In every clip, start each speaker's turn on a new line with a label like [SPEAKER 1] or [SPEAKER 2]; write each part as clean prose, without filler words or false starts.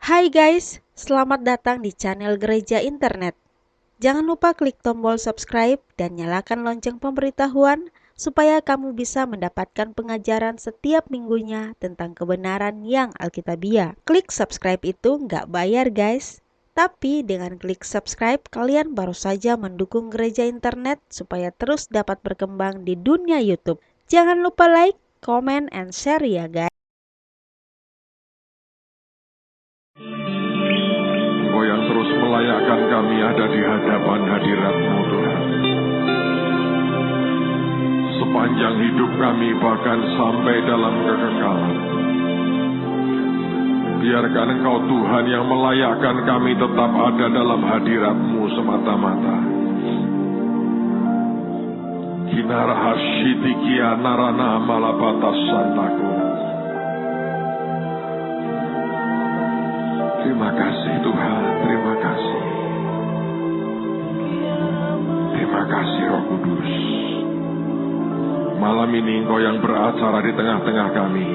[SPEAKER 1] Hai guys, selamat datang di channel Gereja Internet. Jangan lupa klik tombol subscribe dan nyalakan lonceng pemberitahuan supaya kamu bisa mendapatkan pengajaran setiap minggunya tentang kebenaran yang alkitabiah. Klik subscribe itu nggak bayar guys. Tapi dengan klik subscribe, kalian baru saja mendukung Gereja Internet supaya terus dapat berkembang di dunia YouTube. Jangan lupa like, comment, and share ya guys.
[SPEAKER 2] Engkau yang terus melayakkan kami ada di hadapan hadirat-Mu Tuhan. Sepanjang hidup kami bahkan sampai dalam kekekalan. Biarkan Engkau Tuhan yang melayakkan kami tetap ada dalam hadirat-Mu semata-mata. Kinara hasyitikia narana malabatas santaku. Terima kasih Tuhan, terima kasih. Terima kasih Roh Kudus. Malam ini Engkau yang beracara di tengah-tengah kami.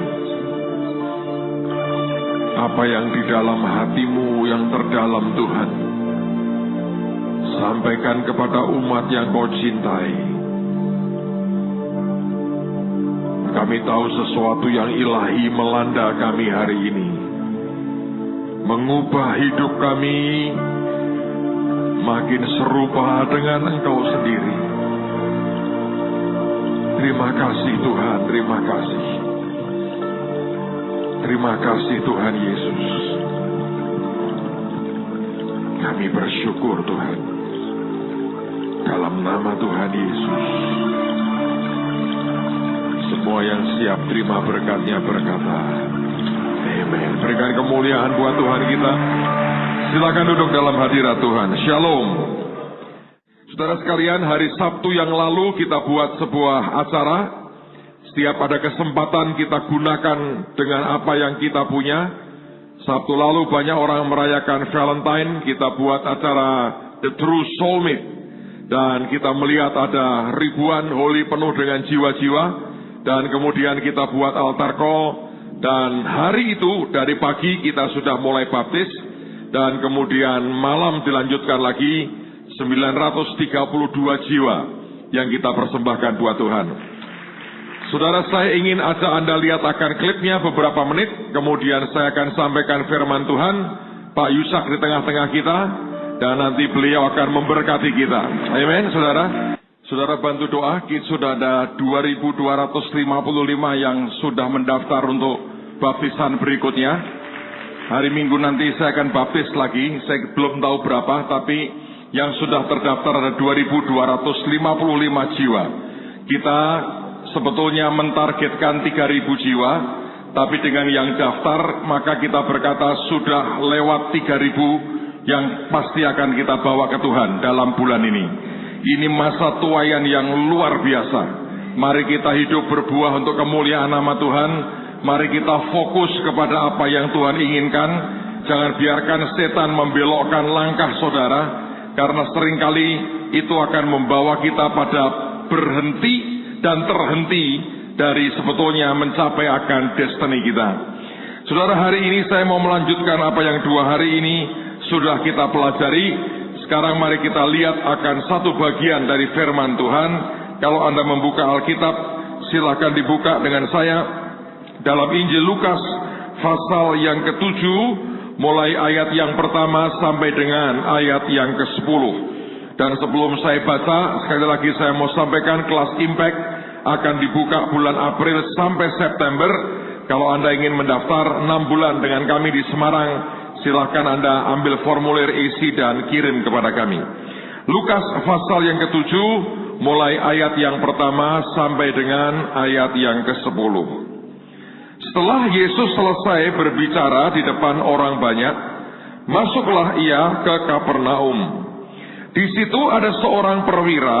[SPEAKER 2] Apa yang di dalam hati-Mu yang terdalam Tuhan, sampaikan kepada umat yang Kau cintai. Kami tahu sesuatu yang ilahi melanda kami hari ini, mengubah hidup kami makin serupa dengan Engkau sendiri. Terima kasih Tuhan, terima kasih. Terima kasih Tuhan Yesus. Kami bersyukur Tuhan. Dalam nama Tuhan Yesus. Semua yang siap terima berkat-Nya berkata, amen. Berikan kemuliaan buat Tuhan kita. Silakan duduk dalam hadirat Tuhan. Shalom. Saudara sekalian, hari Sabtu yang lalu kita buat sebuah acara. Setiap ada kesempatan kita gunakan dengan apa yang kita punya. Sabtu lalu banyak orang merayakan Valentine. Kita buat acara The True Soulmate. Dan kita melihat ada ribuan holi penuh dengan jiwa-jiwa. Dan kemudian kita buat altar call. Dan hari itu dari pagi kita sudah mulai baptis. Dan kemudian malam dilanjutkan lagi 932 jiwa yang kita persembahkan buat Tuhan. Saudara, saya ingin ajak Anda lihat akan klipnya beberapa menit. Kemudian saya akan sampaikan firman Tuhan. Pak Yusak di tengah-tengah kita. Dan nanti beliau akan memberkati kita. Amin, saudara. Saudara bantu doa, kita sudah ada 2.255 yang sudah mendaftar untuk baptisan berikutnya. Hari Minggu nanti saya akan baptis lagi, saya belum tahu berapa, tapi yang sudah terdaftar ada 2.255 jiwa. Kita sebetulnya mentargetkan 3.000 jiwa, tapi dengan yang daftar, maka kita berkata sudah lewat 3.000 yang pasti akan kita bawa ke Tuhan dalam bulan ini. Ini masa tuaian yang luar biasa. Mari kita hidup berbuah untuk kemuliaan nama Tuhan. Mari kita fokus kepada apa yang Tuhan inginkan. Jangan biarkan setan membelokkan langkah saudara, karena seringkali itu akan membawa kita pada berhenti dan terhenti dari sebetulnya mencapai akan destiny kita. Saudara, hari ini saya mau melanjutkan apa yang 2 hari ini sudah kita pelajari. Sekarang mari kita lihat akan satu bagian dari firman Tuhan. Kalau Anda membuka Alkitab, silakan dibuka dengan saya dalam Injil Lukas pasal yang ke-7, mulai ayat yang pertama sampai dengan ayat yang ke-10. Dan sebelum saya baca, sekali lagi saya mau sampaikan kelas Impact akan dibuka bulan April sampai September. Kalau Anda ingin mendaftar 6 bulan dengan kami di Semarang, silahkan Anda ambil formulir isi dan kirim kepada kami. Lukas pasal yang ke-7, mulai ayat yang pertama sampai dengan ayat yang ke-10. Setelah Yesus selesai berbicara di depan orang banyak, masuklah ia ke Kapernaum. Di situ ada seorang perwira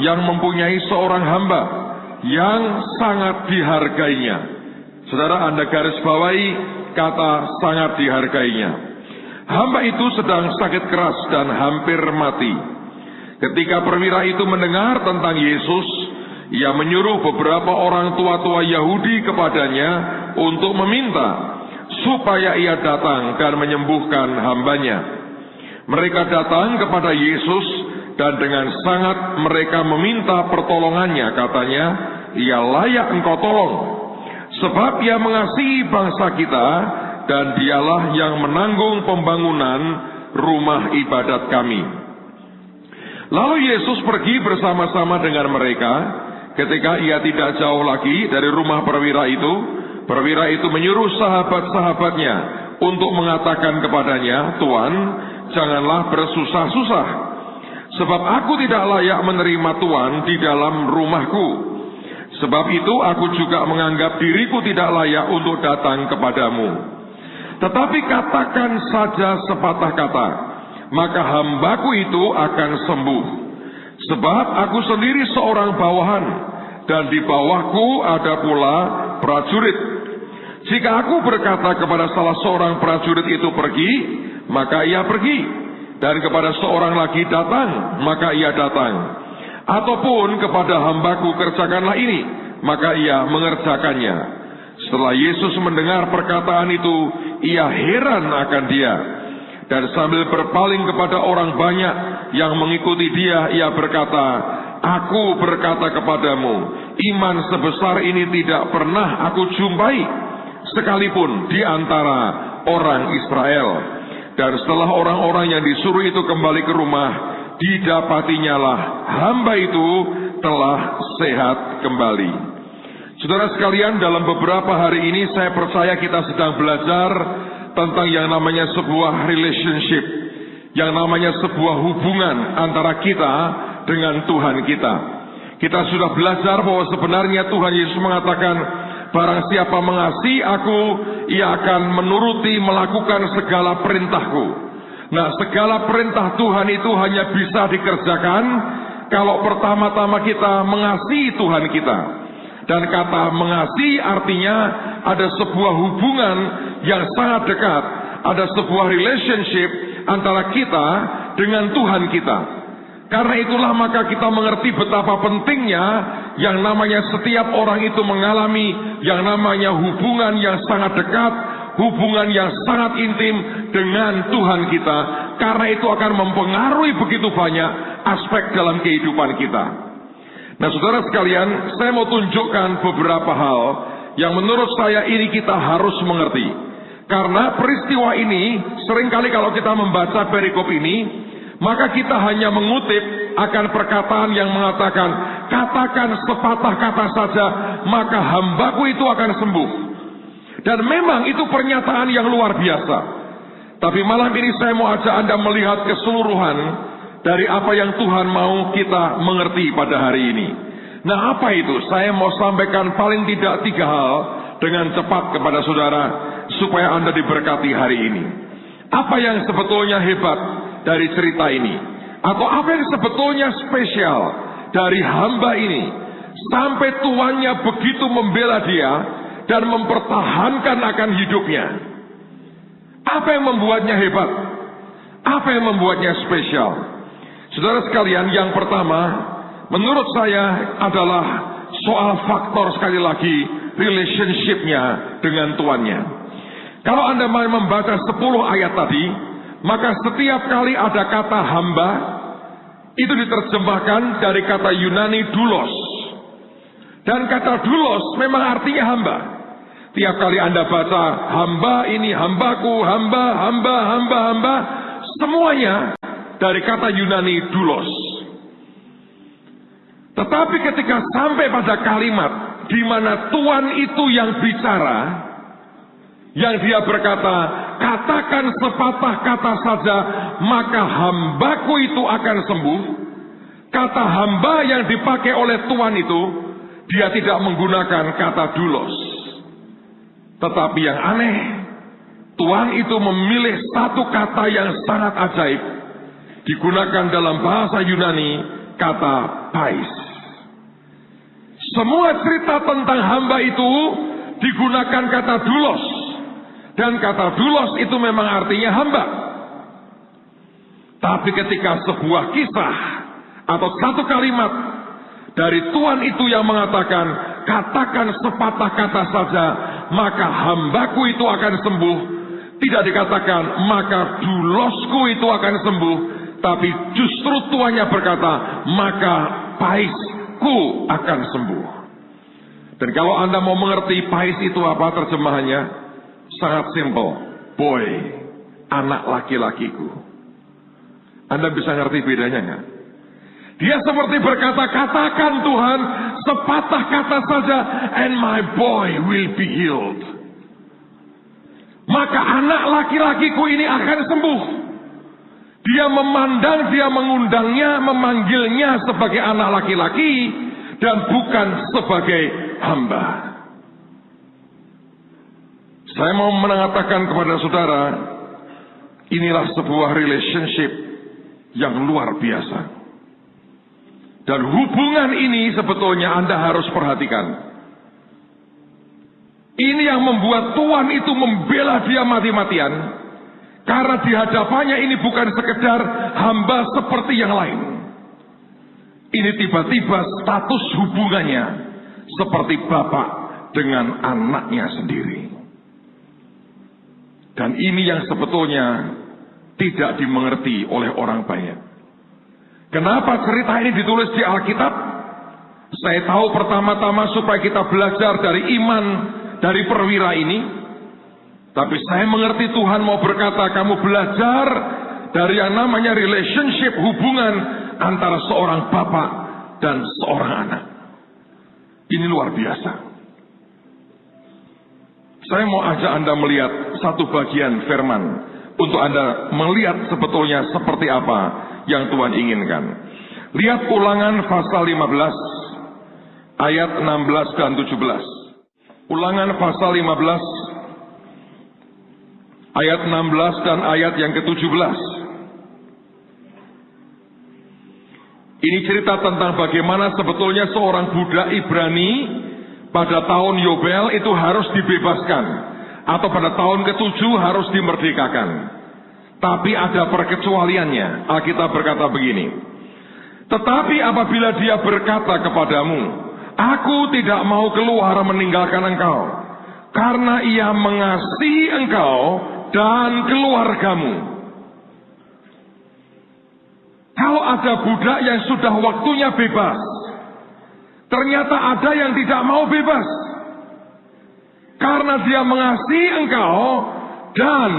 [SPEAKER 2] yang mempunyai seorang hamba yang sangat dihargainya. Saudara, Anda garis bawahi kata sangat dihargainya. Hamba itu sedang sakit keras dan hampir mati. Ketika perwira itu mendengar tentang Yesus, ia menyuruh beberapa orang tua-tua Yahudi kepadanya untuk meminta supaya ia datang dan menyembuhkan hambanya. Mereka datang kepada Yesus dan dengan sangat mereka meminta pertolongannya. Katanya, ia layak engkau tolong, sebab ia mengasihi bangsa kita dan dialah yang menanggung pembangunan rumah ibadat kami. Lalu Yesus pergi bersama-sama dengan mereka. Ketika ia tidak jauh lagi dari rumah perwira itu menyuruh sahabat-sahabatnya untuk mengatakan kepadanya, Tuan, janganlah bersusah-susah, sebab aku tidak layak menerima Tuan di dalam rumahku. Sebab itu aku juga menganggap diriku tidak layak untuk datang kepadamu. Tetapi katakan saja sepatah kata, maka hambaku itu akan sembuh. Sebab aku sendiri seorang bawahan, dan di bawahku ada pula prajurit. Jika aku berkata kepada salah seorang prajurit itu pergi, maka ia pergi. Dan kepada seorang lagi datang, maka ia datang. Ataupun kepada hambaku kerjakanlah ini, maka ia mengerjakannya. Setelah Yesus mendengar perkataan itu, ia heran akan dia. Dan sambil berpaling kepada orang banyak yang mengikuti dia, ia berkata, aku berkata kepadamu, iman sebesar ini tidak pernah aku jumpai, sekalipun di antara orang Israel. Dan setelah orang-orang yang disuruh itu kembali ke rumah, didapatinyalah hamba itu telah sehat kembali. Saudara sekalian, dalam beberapa hari ini saya percaya kita sedang belajar tentang yang namanya sebuah relationship, yang namanya sebuah hubungan antara kita dengan Tuhan kita. Kita sudah belajar bahwa sebenarnya Tuhan Yesus mengatakan, barang siapa mengasihi aku, ia akan menuruti melakukan segala perintahku. Nah, segala perintah Tuhan itu hanya bisa dikerjakan kalau pertama-tama kita mengasihi Tuhan kita. Dan kata mengasihi artinya ada sebuah hubungan yang sangat dekat, ada sebuah relationship antara kita dengan Tuhan kita. Karena itulah maka kita mengerti betapa pentingnya yang namanya setiap orang itu mengalami yang namanya hubungan yang sangat dekat, hubungan yang sangat intim dengan Tuhan kita. Karena itu akan mempengaruhi begitu banyak aspek dalam kehidupan kita. Nah, saudara sekalian, saya mau tunjukkan beberapa hal yang menurut saya ini kita harus mengerti. Karena peristiwa ini, seringkali kalau kita membaca perikop ini, maka kita hanya mengutip akan perkataan yang mengatakan, katakan sepatah kata saja, maka hambaku itu akan sembuh. Dan memang itu pernyataan yang luar biasa. Tapi malam ini saya mau ajak Anda melihat keseluruhan dari apa yang Tuhan mau kita mengerti pada hari ini. Nah, apa itu? Saya mau sampaikan paling tidak 3 hal dengan cepat kepada saudara, supaya Anda diberkati hari ini. Apa yang sebetulnya hebat dari cerita ini? Atau apa yang sebetulnya spesial dari hamba ini, sampai tuannya begitu membela dia dan mempertahankan akan hidupnya? Apa yang membuatnya hebat? Apa yang membuatnya spesial? Saudara sekalian, yang pertama menurut saya adalah soal faktor, sekali lagi, relationship-nya dengan tuannya. Kalau Anda mau membaca 10 ayat tadi, maka setiap kali ada kata hamba, itu diterjemahkan dari kata Yunani doulos. Dan kata doulos memang artinya hamba. Tiap kali Anda baca hamba ini, hambaku, hamba, semuanya dari kata Yunani doulos. Tetapi ketika sampai pada kalimat di mana Tuhan itu yang bicara, yang dia berkata, katakan sepatah kata saja, maka hambaku itu akan sembuh. Kata hamba yang dipakai oleh Tuhan itu, dia tidak menggunakan kata doulos. Tetapi yang aneh, Tuhan itu memilih satu kata yang sangat ajaib, digunakan dalam bahasa Yunani, kata pais. Semua cerita tentang hamba itu digunakan kata doulos. Dan kata doulos itu memang artinya hamba. Tapi ketika sebuah kisah atau satu kalimat dari Tuhan itu yang mengatakan, katakan sepatah kata saja, maka hambaku itu akan sembuh. Tidak dikatakan maka dulosku itu akan sembuh, tapi justru tuannya berkata maka paisku akan sembuh. Dan kalau Anda mau mengerti pais itu apa terjemahannya, sangat simple. Boy, anak laki-lakiku. Anda bisa ngerti bedanya nggak? Dia seperti berkata, katakan Tuhan sepatah kata saja, and my boy will be healed. Maka anak laki-lakiku ini akan sembuh. Dia memandang, dia mengundangnya, memanggilnya sebagai anak laki-laki dan bukan sebagai hamba. Saya mau mengatakan kepada saudara, inilah sebuah relationship yang luar biasa. Dan hubungan ini sebetulnya Anda harus perhatikan. Ini yang membuat Tuhan itu membela dia mati-matian. Karena di hadapannya ini bukan sekedar hamba seperti yang lain. Ini tiba-tiba status hubungannya seperti bapak dengan anaknya sendiri. Dan ini yang sebetulnya tidak dimengerti oleh orang banyak. Kenapa cerita ini ditulis di Alkitab? Saya tahu pertama-tama supaya kita belajar dari iman dari perwira ini. Tapi saya mengerti Tuhan mau berkata kamu belajar dari yang namanya relationship, hubungan antara seorang bapak dan seorang anak. Ini luar biasa. Saya mau ajak Anda melihat satu bagian firman untuk Anda melihat sebetulnya seperti apa yang Tuhan inginkan. Lihat Ulangan pasal 15 ayat 16 dan 17. Ulangan pasal 15 ayat 16 dan ayat yang ke-17. Ini cerita tentang bagaimana sebetulnya seorang budak Ibrani pada tahun Yobel itu harus dibebaskan, atau pada tahun ke-7 harus dimerdekakan. Tapi ada perkecualiannya. Alkitab berkata begini, tetapi apabila dia berkata kepadamu, aku tidak mau keluar meninggalkan engkau, karena ia mengasihi engkau dan keluargamu. Kalau ada budak yang sudah waktunya bebas, ternyata ada yang tidak mau bebas, karena dia mengasihi engkau dan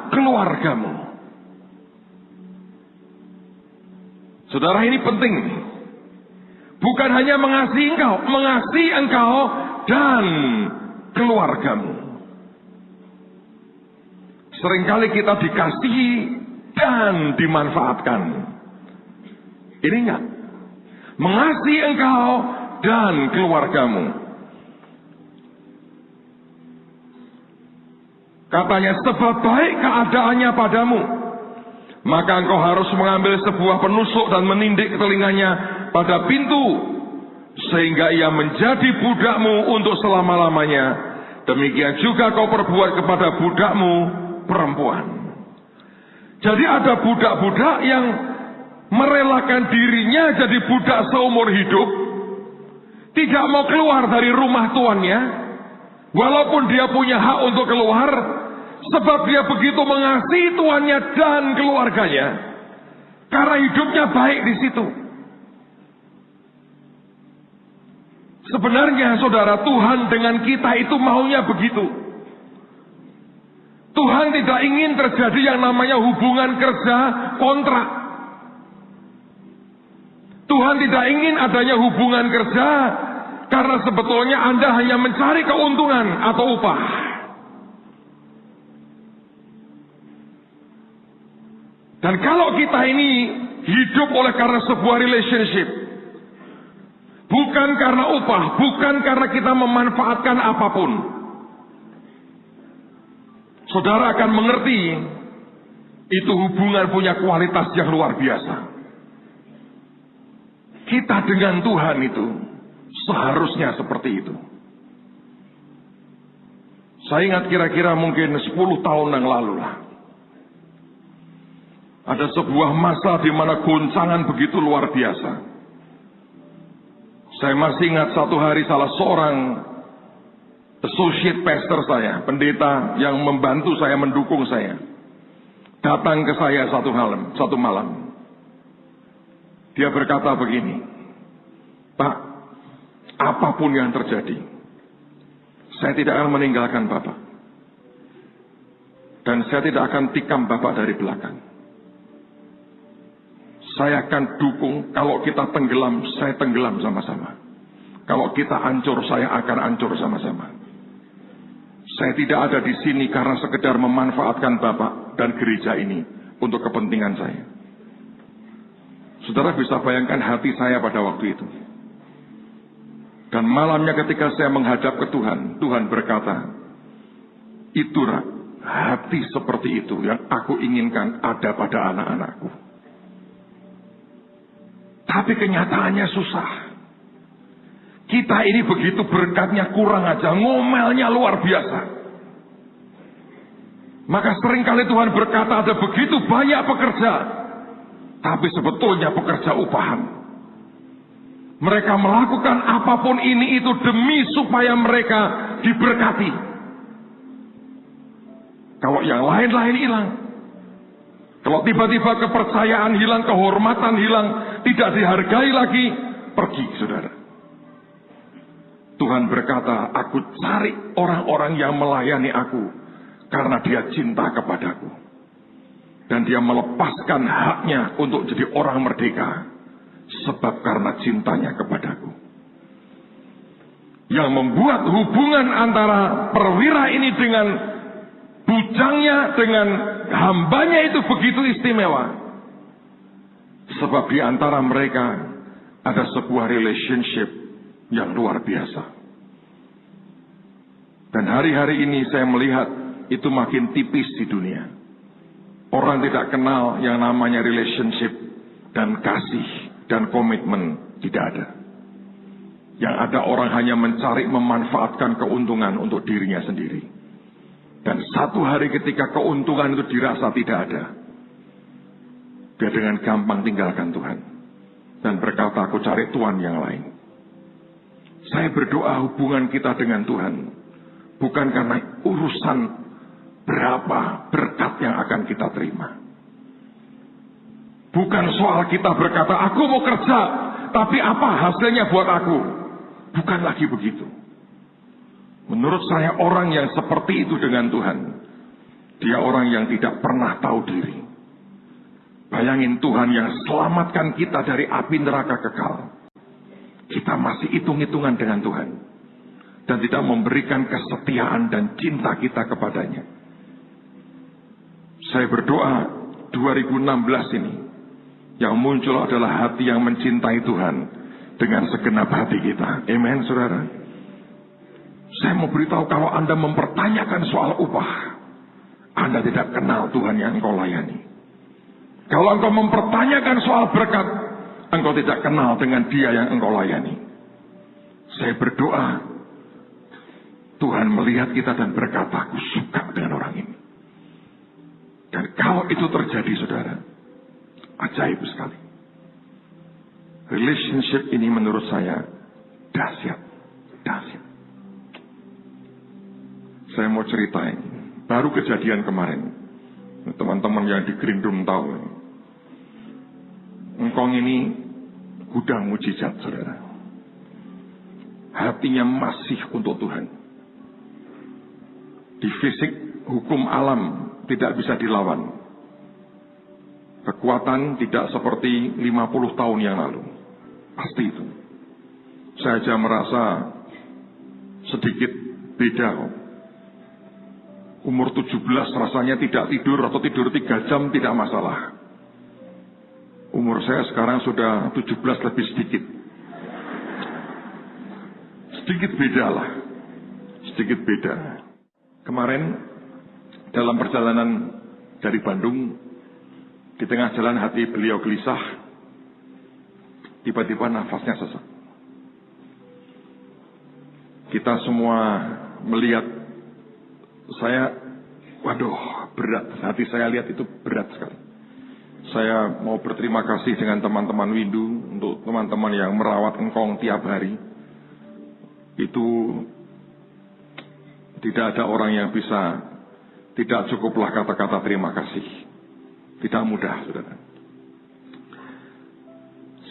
[SPEAKER 2] keluargamu. Saudara, ini penting. Bukan hanya mengasihi engkau dan keluargamu. Seringkali kita dikasihi dan dimanfaatkan. Ini enggak. Mengasihi engkau dan keluargamu. Katanya, sebab baik keadaannya padamu, maka engkau harus mengambil sebuah penusuk dan menindik telinganya pada pintu, sehingga ia menjadi budakmu untuk selama-lamanya. Demikian juga kau perbuat kepada budakmu perempuan. Jadi ada budak-budak yang merelakan dirinya jadi budak seumur hidup, tidak mau keluar dari rumah tuannya, walaupun dia punya hak untuk keluar, sebab dia begitu mengasihi tuannya dan keluarganya, karena hidupnya baik di situ. Sebenarnya saudara, Tuhan dengan kita itu maunya begitu. Tuhan tidak ingin terjadi yang namanya hubungan kerja kontrak. Tuhan tidak ingin adanya hubungan kerja karena sebetulnya Anda hanya mencari keuntungan atau upah. Dan kalau kita ini hidup oleh karena sebuah relationship, bukan karena upah, bukan karena kita memanfaatkan apapun, saudara akan mengerti itu hubungan punya kualitas yang luar biasa. Kita dengan Tuhan itu seharusnya seperti itu. Saya ingat kira-kira mungkin 10 tahun yang lalu lah, ada sebuah masa di mana goncangan begitu luar biasa. Saya masih ingat satu hari salah seorang associate pastor saya, pendeta yang membantu saya, mendukung saya, datang ke saya satu malam. Dia berkata begini, "Pak, apapun yang terjadi, saya tidak akan meninggalkan Bapak. Dan saya tidak akan tikam Bapak dari belakang. Saya akan dukung, kalau kita tenggelam, saya tenggelam sama-sama. Kalau kita hancur, saya akan hancur sama-sama. Saya tidak ada di sini karena sekedar memanfaatkan Bapak dan gereja ini untuk kepentingan saya." Saudara bisa bayangkan hati saya pada waktu itu. Dan malamnya ketika saya menghadap ke Tuhan, Tuhan berkata, "Itulah hati seperti itu yang aku inginkan ada pada anak-anakku." Tapi kenyataannya susah. Kita ini begitu berkatnya kurang aja, ngomelnya luar biasa. Maka seringkali Tuhan berkata ada begitu banyak pekerja, tapi sebetulnya pekerja upahan. Mereka melakukan apapun ini itu demi supaya mereka diberkati. Kalau yang lain-lain hilang, kalau tiba-tiba kepercayaan hilang, kehormatan hilang, tidak dihargai lagi, pergi saudara. Tuhan berkata, "Aku cari orang-orang yang melayani aku karena dia cinta kepadaku. Dan dia melepaskan haknya untuk jadi orang merdeka sebab karena cintanya kepadaku." Yang membuat hubungan antara perwira ini dengan bujangnya, dengan hambanya itu begitu istimewa. Sebab di antara mereka ada sebuah relationship yang luar biasa. Dan hari-hari ini saya melihat itu makin tipis di dunia. Orang tidak kenal yang namanya relationship dan kasih dan komitmen, tidak ada. Yang ada orang hanya mencari memanfaatkan keuntungan untuk dirinya sendiri. Dan satu hari ketika keuntungan itu dirasa tidak ada, dia dengan gampang tinggalkan Tuhan dan berkata, "Aku cari Tuhan yang lain." Saya berdoa hubungan kita dengan Tuhan bukan karena urusan berapa berkat yang akan kita terima. Bukan soal kita berkata, "Aku mau kerja, tapi apa hasilnya buat aku?" Bukan lagi begitu. Menurut saya orang yang seperti itu dengan Tuhan, dia orang yang tidak pernah tahu diri. Bayangin Tuhan yang selamatkan kita dari api neraka kekal. Kita masih hitung-hitungan dengan Tuhan. Dan tidak memberikan kesetiaan dan cinta kita kepadanya. Saya berdoa 2016 ini yang muncul adalah hati yang mencintai Tuhan dengan segenap hati kita. Amen, saudara. Saya mau beritahu, kalau Anda mempertanyakan soal upah, Anda tidak kenal Tuhan yang engkau layani. Kalau engkau mempertanyakan soal berkat, engkau tidak kenal dengan Dia yang engkau layani. Saya berdoa Tuhan melihat kita dan berkata, "Aku suka dengan orang ini." Dan kalau itu terjadi, saudara, ajaib sekali. Relationship ini menurut saya dahsyat, dahsyat. Saya mau ceritain, baru kejadian kemarin. Teman-teman yang di Green Room tahu. Engkong ini gudang mujizat, saudara. Hatinya masih untuk Tuhan. Di fisik, hukum alam tidak bisa dilawan. Kekuatan tidak seperti 50 tahun yang lalu. Pasti itu. Saya aja merasa sedikit beda kok. Umur 17 rasanya tidak tidur atau tidur 3 jam tidak masalah. Umur saya sekarang sudah 17 lebih sedikit. Sedikit beda lah. Sedikit beda. Kemarin dalam perjalanan dari Bandung, di tengah jalan hati beliau gelisah. Tiba-tiba nafasnya sesak. Kita semua melihat, saya, waduh, berat. Hati saya lihat itu berat sekali. Saya mau berterima kasih dengan teman-teman Windu, untuk teman-teman yang merawat engkong tiap hari. Itu Tidak ada orang yang bisa, tidak cukuplah kata-kata terima kasih. Tidak mudah, saudara.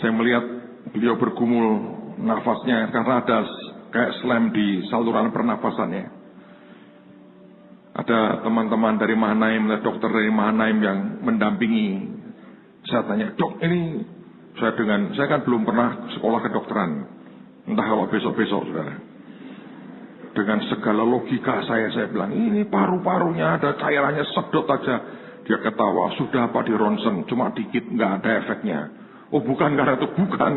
[SPEAKER 2] Saya melihat beliau bergumul nafasnya karena ada kayak slam di saluran pernapasannya. Ada teman-teman dari Mahanaim, dokter dari Mahanaim yang mendampingi. Saya tanya, dok ini, saya kan belum pernah sekolah kedokteran. Entah kalau besok-besok, saudara. Dengan segala logika saya bilang, ini paru-parunya ada cairannya, sedot aja. Dia ketawa, sudah apa di ronsen, cuma dikit, nggak ada efeknya. Oh bukan karena itu, bukan.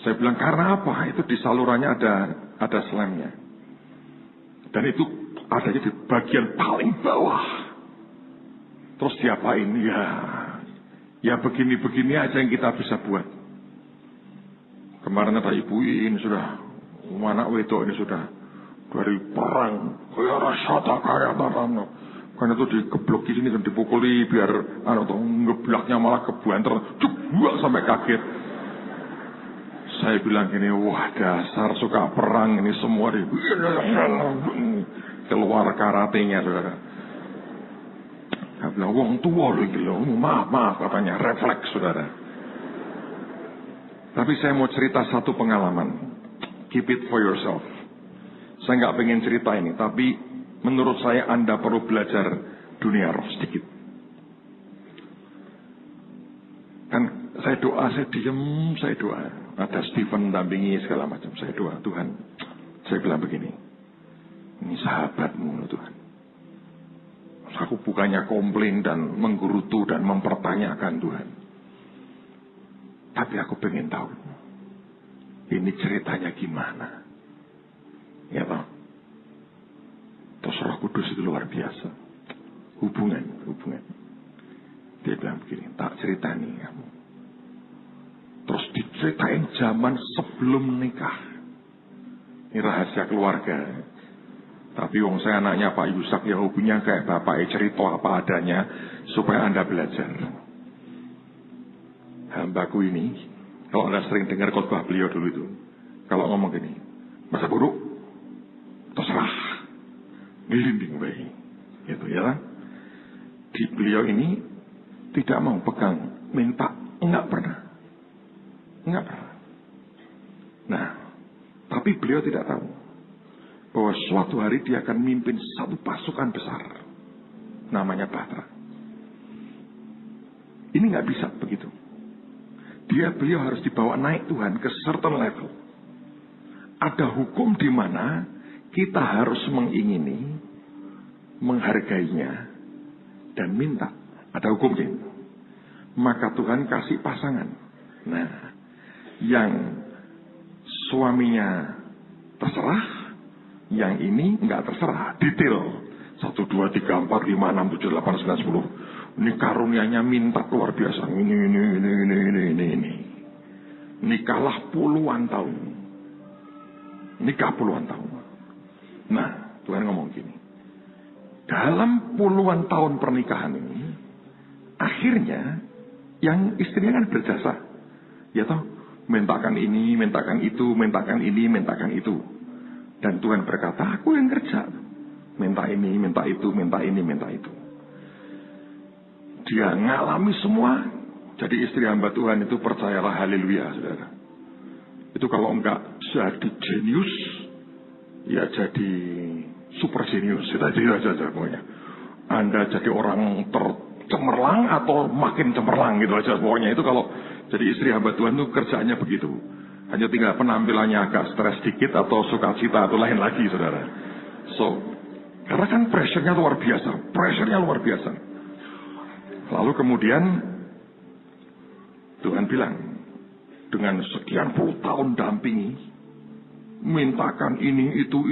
[SPEAKER 2] Saya bilang, karena apa? Itu di salurannya ada slamnya. Dan itu adanya di bagian paling bawah. Terus diapain? Ya begini-begini aja yang kita bisa buat. Kemarin ada ibu ini sudah, anak wedok ini sudah dari perang, kayak rasata kayak tarano. Karena itu dikeblok di sini dan dipukuli biar ngeblaknya malah kebanter, buak sampai kaget. Saya bilang gini, wah dasar suka perang ini semua keluar karatenya, saudara. Saya bilang, wong tua loh ini loh, maaf katanya, refleks, saudara. Tapi saya mau cerita satu pengalaman. Keep it for yourself. Saya nggak pengen cerita ini, tapi menurut saya Anda perlu belajar dunia roh sedikit. Kan saya doa, saya diem, saya doa. Ada Stephen dampingi segala macam. Saya doa, Tuhan, saya bilang begini, ini sahabatmu Tuhan. Aku bukannya komplain dan menggerutu dan mempertanyakan Tuhan. Tapi aku pengen tahu, ini ceritanya gimana. Ya toh? Terus Roh Kudus itu luar biasa. Hubungan. Dia bilang begini, tak cerita nih kamu. Terus diceritain zaman sebelum nikah. Ini rahasia keluarga. Tapi wong saya anaknya Pak Yusak, ya hubungnya kayak bapak cerita apa adanya supaya Anda belajar. Hambaku ini, kalau Anda sering dengar khotbah beliau dulu itu, kalau ngomong gini, masa buruk, terserah, ngelinding baik, gitu ya. Di beliau ini tidak mau pegang, minta, enggak pernah. Nah, tapi beliau tidak tahu bahwa suatu hari dia akan mimpin satu pasukan besar, namanya Batra. Ini nggak bisa begitu. Beliau harus dibawa naik Tuhan ke certain level. Ada hukum di mana kita harus mengingini, menghargainya, dan minta. Ada hukumnya. Maka Tuhan kasih pasangan. Nah, yang suaminya terserah, yang ini nggak terserah. Detail 1, 2, 3, 4, 5, 6, 7, 8, 9, 10. Ini karunianya minta luar biasa. Ini. Nikahlah puluhan tahun. Nah, Tuhan ngomong gini. Dalam puluhan tahun pernikahan ini, akhirnya yang istrinya kan berjasa. Ya toh, mintakan ini, mintakan itu, mintakan ini, mintakan itu. Dan Tuhan berkata, aku yang kerja. Minta ini, minta itu, minta ini, minta itu. Dia ngalami semua. Jadi istri hamba Tuhan itu percayalah, haleluya, saudara. Itu kalau enggak jadi jenius, ya jadi super jenius. Kita jadi aja pokoknya. Anda jadi orang tercemerlang atau makin cemerlang gitu aja pokoknya. Itu kalau jadi istri hamba Tuhan itu kerjaannya begitu. Hanya tinggal penampilannya agak stres dikit atau sukacita atau lain lagi, saudara. Karena kan pressure-nya luar biasa. Lalu kemudian Tuhan bilang, dengan sekian puluh tahun dampingi, mintakan ini, itu,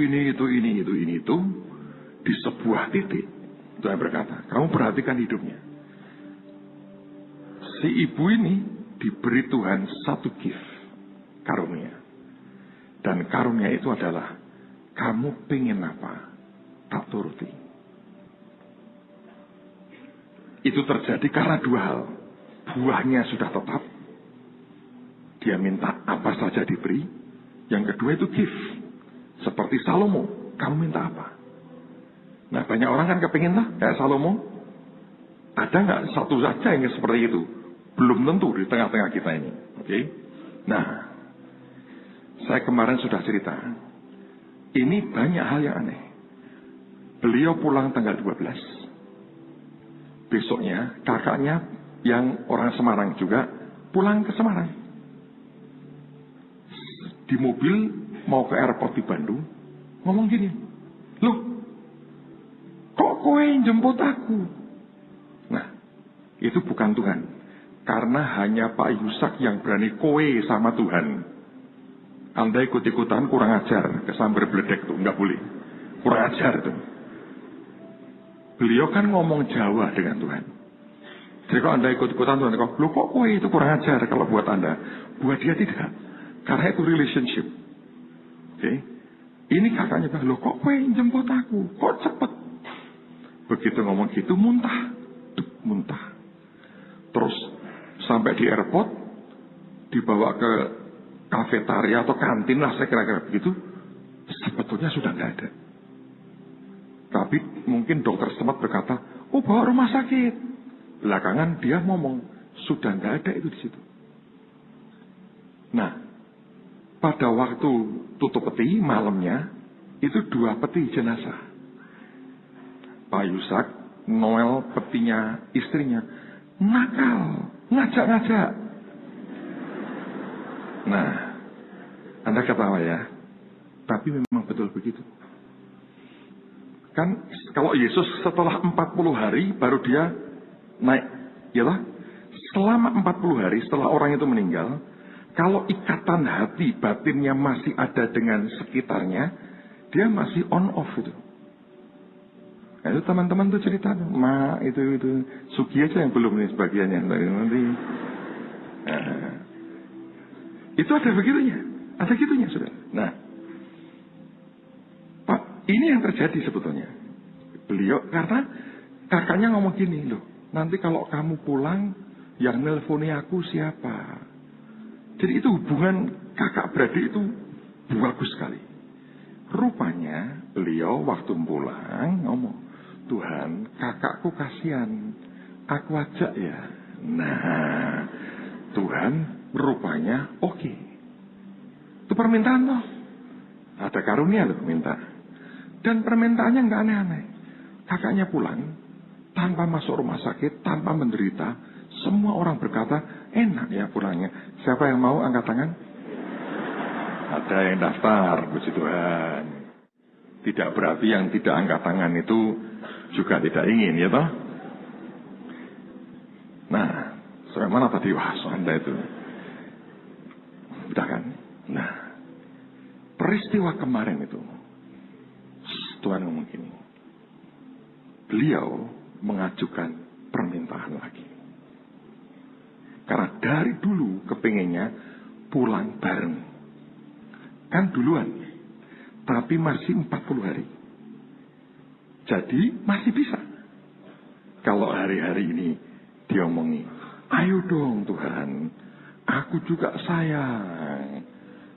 [SPEAKER 2] di sebuah titik. Tuhan berkata, kamu perhatikan hidupnya. Si ibu ini diberi Tuhan satu gift, karunia. Dan karunia itu adalah, kamu pengen apa? Tak turuti. Itu terjadi karena dua hal. Buahnya sudah tetap. Dia minta apa saja diberi. Yang kedua itu gift. Seperti Salomo. kamu minta apa? Nah, banyak orang kan kepingin lah, kayak Salomo. Ada nggak satu saja yang seperti itu? Belum tentu di tengah-tengah kita ini. Oke? Nah, saya kemarin sudah cerita. Ini banyak hal yang aneh. Beliau pulang tanggal 12. Besoknya, kakaknya yang orang Semarang juga pulang ke Semarang. Di mobil mau ke airport di Bandung, ngomong gini, loh, kok kowe jemput aku? Nah, itu bukan Tuhan. Karena hanya Pak Yusak yang berani kowe sama Tuhan. Anda ikut-ikutan kurang ajar, kesambar beledek tuh, nggak boleh. Kurang ajar tuh. Beliau kan ngomong Jawa dengan Tuhan. Jadi kalau Anda ikut-ikutan Tuhan, loh kok kowe itu kurang ajar kalau buat Anda. Buat dia tidak. Karena itu relationship. Oke. Ini kakaknya bilang, loh kok kowe jemput aku? Kok cepet? Begitu ngomong gitu, muntah. Muntah. Terus sampai di airport, dibawa ke kafetaria atau kantin lah, saya kira-kira begitu. Sebetulnya sudah nggak ada. Tapi mungkin dokter setempat berkata, oh bawa rumah sakit. Belakangan dia ngomong, sudah nggak ada itu di situ. Nah, pada waktu tutup peti malamnya, itu 2 peti jenazah. Pak Yusak, Noel petinya istrinya, nakal, ngajak-ngajak. Nah, Anda ketawa ya, tapi memang betul begitu. Kan kalau Yesus setelah 40 hari baru dia naik, ya lah. Selama 40 hari setelah orang itu meninggal, kalau ikatan hati batinnya masih ada dengan sekitarnya, dia masih on off itu. Nah, itu teman-teman tuh cerita, itu Sugi aja yang belum nih sebagiannya nanti. Nah, itu ada begitunya, ada gitunya sudah. Nah, Pak, ini yang terjadi sebetulnya. Beliau karena kakaknya ngomong gini, loh, nanti kalau kamu pulang, yang nelponi aku siapa? Jadi itu hubungan kakak beradik itu bagus sekali. Rupanya beliau waktu pulang ngomong, Tuhan, kakakku kasihan, aku ajak ya. Nah, Tuhan rupanya oke. Itu permintaan loh. Ada karunia loh minta. Dan permintaannya nggak aneh-aneh. Kakaknya pulang tanpa masuk rumah sakit, tanpa menderita. Semua orang berkata, enak ya pulangnya. Siapa yang mau angkat tangan? Ada yang daftar, puji Tuhan. Tidak berarti yang tidak angkat tangan itu juga tidak ingin, ya toh? Nah, sampai mana tadi? Wah, Anda itu. Udah kan? Nah, peristiwa kemarin itu, Tuhan ngomong gini. Beliau mengajukan permintaan lagi. Karena dari dulu kepinginnya pulang bareng. Kan duluan. Tapi masih 40 hari. Jadi masih bisa. Kalau hari-hari ini dia omongi, ayo dong Tuhan, aku juga sayang.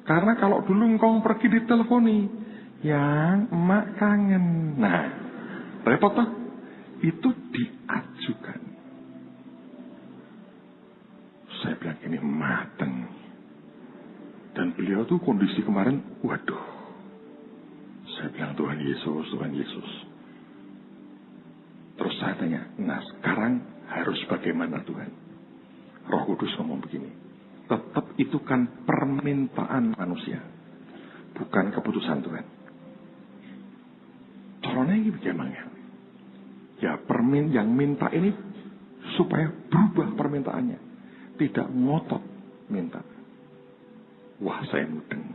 [SPEAKER 2] Karena kalau dulu engkau pergi diteleponi, yang emak kangen. Nah, repot toh? Itu diajukan. Saya bilang ini mateng. Dan beliau tuh kondisi kemarin, waduh. Saya bilang Tuhan Yesus, Tuhan Yesus. Terus saya tanya, nah sekarang harus bagaimana Tuhan? Roh Kudus ngomong begini. Tetap itu kan permintaan manusia. Bukan keputusan Tuhan. Caranya ini bagaimana? Ya yang minta ini supaya berubah permintaannya. Tidak ngotot minta. Wah saya mudeng.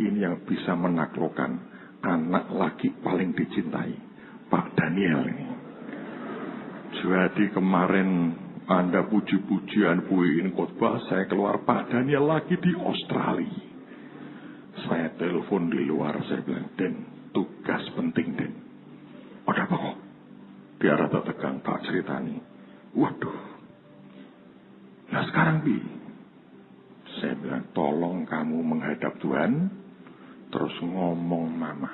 [SPEAKER 2] Ini yang bisa menaklukkan anak laki paling dicintai. Pak Daniel ini. Jadi kemarin Anda puji-pujian pujiin khotbah, saya keluar Pak Daniel lagi di Australia. Saya telepon di luar, saya bilang, Den, tugas penting Den. Ada apa kok? Biar rada tegang tak ceritani. Waduh. Nah sekarang Bi, saya bilang tolong kamu menghadap Tuhan, terus ngomong Mama.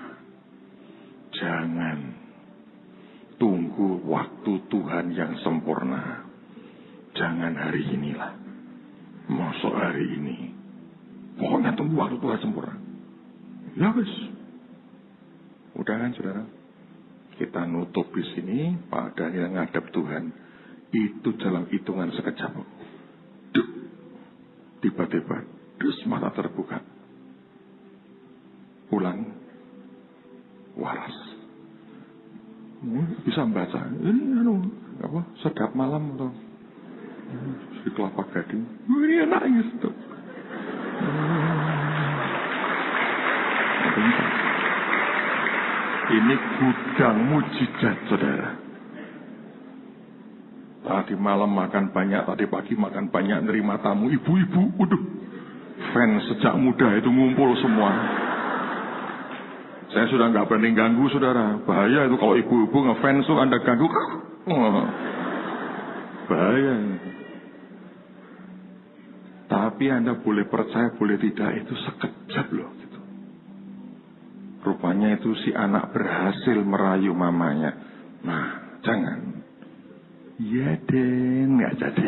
[SPEAKER 3] Jangan tunggu waktu Tuhan yang sempurna. Jangan hari inilah. Masuk hari ini. Pokoknya tunggu waktu Tuhan sempurna. Ya wis. Udah kan saudara? Kita nutup di sini, Pak Daniel ngadep Tuhan. Itu dalam hitungan sekejap. Duk. Tiba-tiba, dus mata terbuka. Pulang. Waras. Bisa membaca. Ini sedap malam atau di Kelapa Gading. Ini nangis tuh. Ini gudang mujizat, saudara. Tadi malam makan banyak, tadi pagi makan banyak, nerima tamu ibu-ibu. Waduh, fans sejak muda itu ngumpul semua. Saya sudah nggak berani ganggu, saudara. Bahaya itu kalau ibu-ibu ngefans tuh Anda ganggu. Bahaya. Tapi Anda boleh percaya, boleh tidak, itu sekejap loh. Gitu. Rupanya itu si anak berhasil merayu mamanya. Nah, jangan. Iya deh, nggak jadi.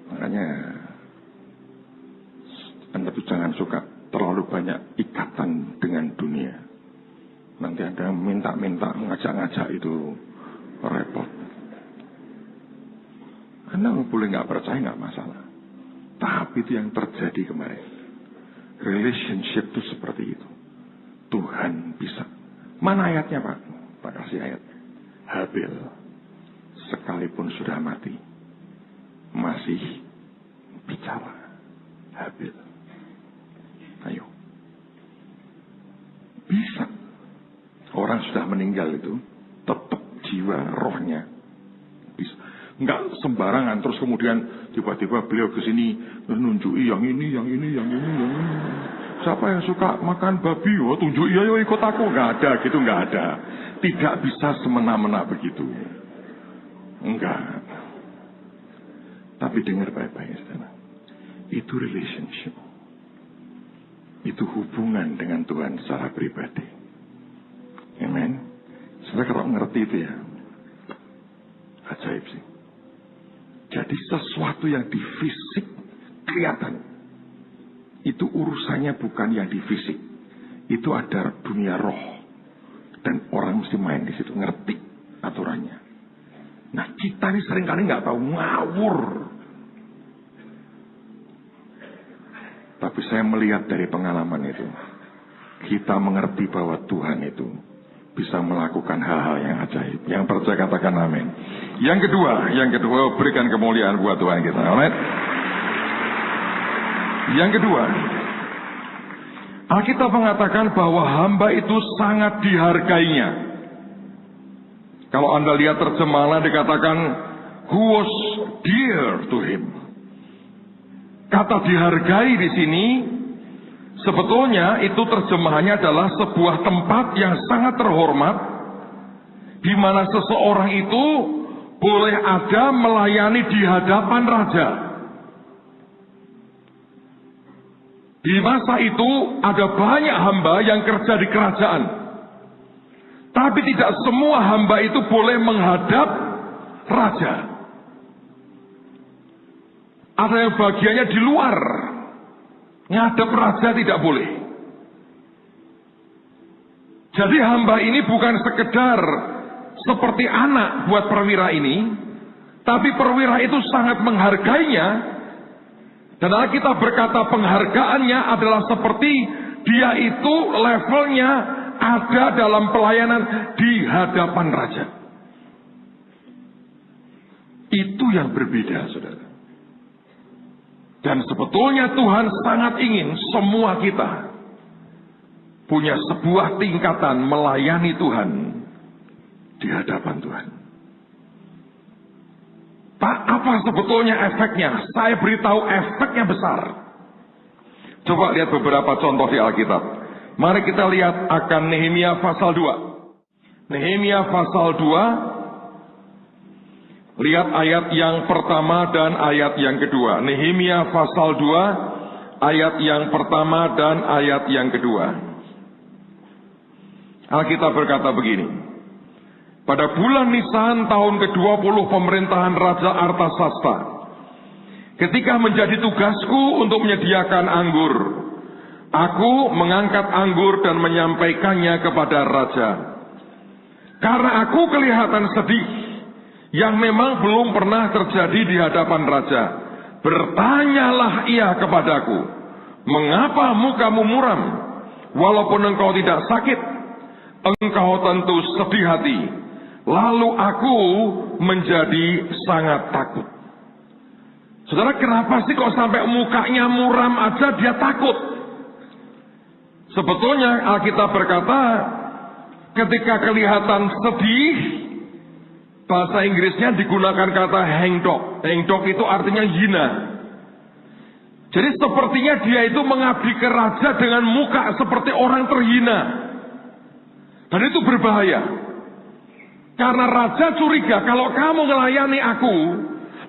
[SPEAKER 3] Makanya Anda tuh jangan suka terlalu banyak ikatan dengan dunia. Nanti Anda minta-minta, ngajak-ngajak itu repot. Anda boleh nggak percaya, nggak masalah. Tapi itu yang terjadi kemarin. Relationship itu seperti itu. Tuhan bisa. Mana ayatnya Pak? Pak kasih ayat. Habil sekalipun sudah mati masih bicara. Habil. Ayo. Bisa. Orang sudah meninggal itu tetap jiwa rohnya bisa. Enggak sembarangan terus kemudian tiba-tiba beliau ke sini nunjuki yang ini. Siapa yang suka makan babi? Oh, tunjuki ayo ikut aku. Enggak ada gitu, enggak ada. Tidak bisa semena-mena begitu. Enggak. Tapi dengar baik-baik, saudara. Itu relationship. Itu hubungan dengan Tuhan secara pribadi. Amen. Saudara kalau ngerti itu ya, ajaib sih. Jadi sesuatu yang di fisik kelihatan. Itu urusannya bukan yang di fisik. Itu ada dunia roh. Dan orang mesti main di situ, ngerti aturannya. Nah kita ini seringkali nggak tahu, ngawur. Tapi saya melihat dari pengalaman itu, kita mengerti bahwa Tuhan itu bisa melakukan hal-hal yang ajaib. Yang percaya katakan amin. Yang kedua berikan kemuliaan buat Tuhan kita. Alright? Yang kedua, Alkitab mengatakan bahwa hamba itu sangat dihargainya. Kalau Anda lihat terjemahan dikatakan who was dear to him. Kata dihargai di sini sebetulnya itu terjemahannya adalah sebuah tempat yang sangat terhormat di mana seseorang itu boleh ada melayani di hadapan raja. Di masa itu ada banyak hamba yang kerja di kerajaan. Tapi tidak semua hamba itu boleh menghadap raja. Ada yang bagiannya di luar. Ngadep raja tidak boleh. Jadi hamba ini bukan sekedar seperti anak buat perwira ini. Tapi perwira itu sangat menghargainya. Dan Alkitab berkata penghargaannya adalah seperti dia itu levelnya ada dalam pelayanan di hadapan raja. Itu yang berbeda, saudara. Dan sebetulnya Tuhan sangat ingin semua kita punya sebuah tingkatan melayani Tuhan di hadapan Tuhan. Pak, apa sebetulnya efeknya? Saya beritahu efeknya besar. Coba lihat beberapa contoh di Alkitab. Mari kita lihat akan Nehemia pasal 2. Nehemia pasal 2. Lihat ayat yang pertama dan ayat yang kedua. Nehemia pasal 2. Ayat yang pertama dan ayat yang kedua.
[SPEAKER 2] Alkitab berkata begini, pada bulan Nisan tahun ke-20 pemerintahan Raja Artasasta, ketika menjadi tugasku untuk menyediakan anggur, aku mengangkat anggur dan menyampaikannya kepada raja. Karena aku kelihatan sedih, yang memang belum pernah terjadi di hadapan raja. Bertanyalah ia kepadaku, mengapa mukamu muram? Walaupun engkau tidak sakit, engkau tentu sedih hati. Lalu aku menjadi sangat takut. Saudara, kenapa sih kok sampai mukanya muram aja dia takut? Sebetulnya Alkitab berkata, ketika kelihatan sedih, bahasa Inggrisnya digunakan kata hangdog. Hangdog itu artinya hina. Jadi sepertinya dia itu mengabdi ke raja dengan muka seperti orang terhina. Dan itu berbahaya. Karena raja curiga kalau kamu melayani aku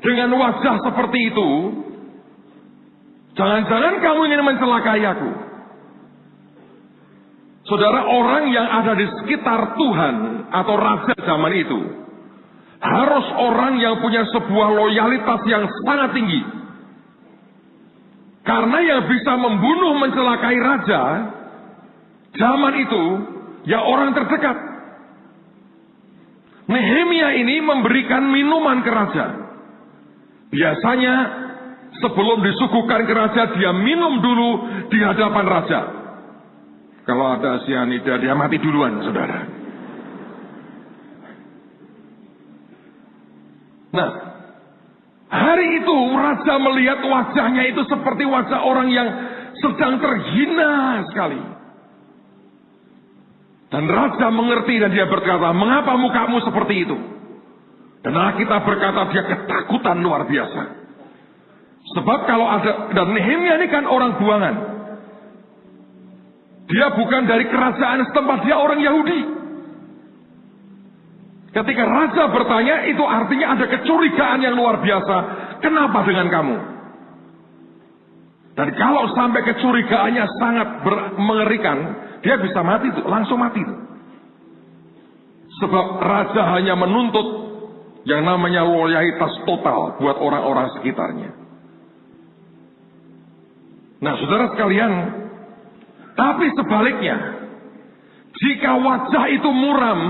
[SPEAKER 2] dengan wajah seperti itu, jangan-jangan kamu ingin mencelakai aku. Saudara, orang yang ada di sekitar Tuhan atau raja zaman itu harus orang yang punya sebuah loyalitas yang sangat tinggi. Karena yang bisa membunuh, mencelakai raja zaman itu ya orang terdekat. Nehemia ini memberikan minuman ke raja. Biasanya sebelum disuguhkan ke raja, dia minum dulu di hadapan raja. Kalau ada sianida, dia mati duluan, saudara. Nah, hari itu raja melihat wajahnya itu seperti wajah orang yang sedang terhina sekali. Dan raja mengerti dan dia berkata, mengapa mukamu seperti itu? Dan Alkitab berkata dia ketakutan luar biasa. Sebab kalau ada, dan Nehemia ini kan orang buangan. Dia bukan dari kerajaan setempat, dia orang Yahudi. Ketika raja bertanya, itu artinya ada kecurigaan yang luar biasa. Kenapa dengan kamu? Dan kalau sampai kecurigaannya sangat mengerikan, dia bisa mati tuh, langsung mati tuh. Sebab raja hanya menuntut yang namanya loyalitas total buat orang-orang sekitarnya. Nah, saudara sekalian, tapi sebaliknya, jika wajah itu muram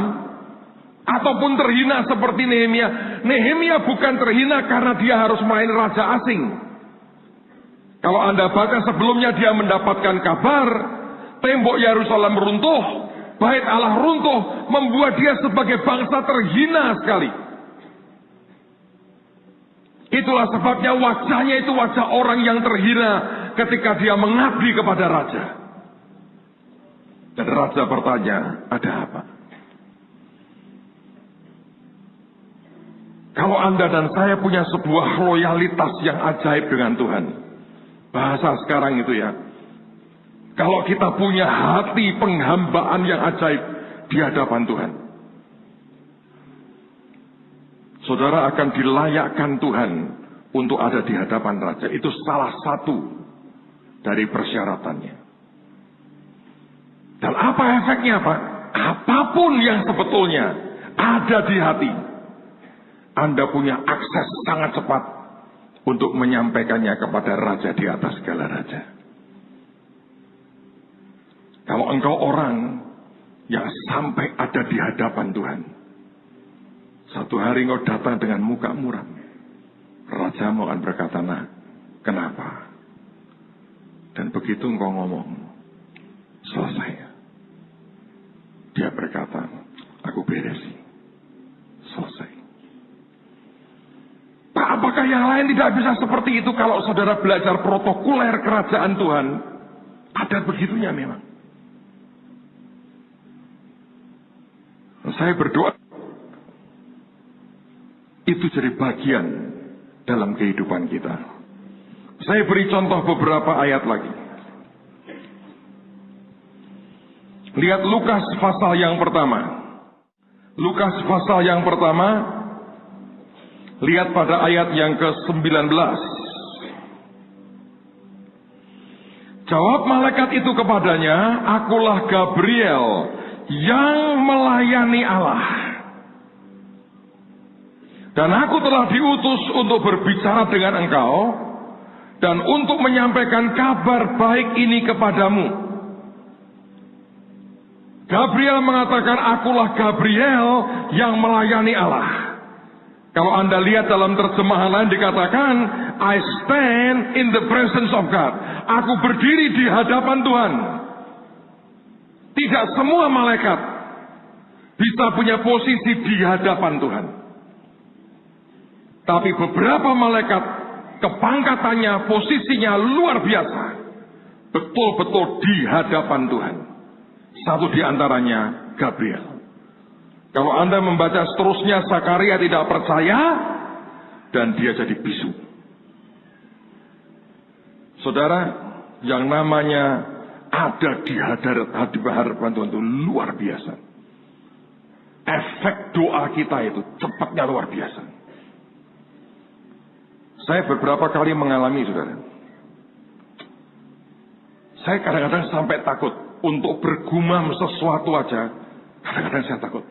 [SPEAKER 2] ataupun terhina seperti Nehemia, Nehemia bukan terhina karena dia harus main raja asing. Kalau Anda baca sebelumnya, dia mendapatkan kabar tembok Yerusalem runtuh, bait Allah runtuh, membuat dia sebagai bangsa terhina sekali. Itulah sebabnya wajahnya itu wajah orang yang terhina ketika dia mengabdi kepada raja. Dan raja bertanya, ada apa? Kalau Anda dan saya punya sebuah loyalitas yang ajaib dengan Tuhan, bahasa sekarang itu ya, kalau kita punya hati penghambaan yang ajaib di hadapan Tuhan, saudara akan dilayakkan Tuhan untuk ada di hadapan raja. Itu salah satu dari persyaratannya. Dan apa efeknya, Pak? Apapun yang sebetulnya ada di hati, Anda punya akses sangat cepat untuk menyampaikannya kepada raja di atas segala raja. Kalau engkau orang yang sampai ada di hadapan Tuhan, satu hari engkau datang dengan muka muram, raja mau akan berkata, nah, kenapa? Dan begitu engkau ngomong, selesai. Dia berkata, aku beresi, selesai. Pak, apakah yang lain tidak bisa seperti itu? Kalau saudara belajar protokoler kerajaan Tuhan, ada begitunya memang. Saya berdoa itu jadi bagian dalam kehidupan kita. Saya beri contoh beberapa ayat lagi. Lihat Lukas pasal yang pertama. Lukas pasal yang pertama, lihat pada ayat yang ke-19. Jawab malaikat itu kepadanya, akulah Gabriel
[SPEAKER 3] yang melayani Allah. Dan aku telah diutus untuk berbicara dengan engkau dan untuk menyampaikan kabar baik ini kepadamu. Gabriel mengatakan, akulah Gabriel yang melayani Allah. Kalau Anda lihat dalam terjemahan lain dikatakan, I stand in the presence of God. Aku berdiri di hadapan Tuhan. Tidak semua malaikat bisa punya posisi di hadapan Tuhan. Tapi beberapa malaikat kepangkatannya, posisinya luar biasa. Betul-betul di hadapan Tuhan. Satu di antaranya Gabriel. Kalau Anda membaca seterusnya, Zakaria tidak percaya dan dia jadi bisu. Saudara, yang namanya ada di hadapan Tuhan itu luar biasa. Efek doa kita itu cepatnya luar biasa. Saya beberapa kali mengalami, saudara. Saya kadang-kadang sampai takut untuk bergumam sesuatu aja. Kadang-kadang saya takut.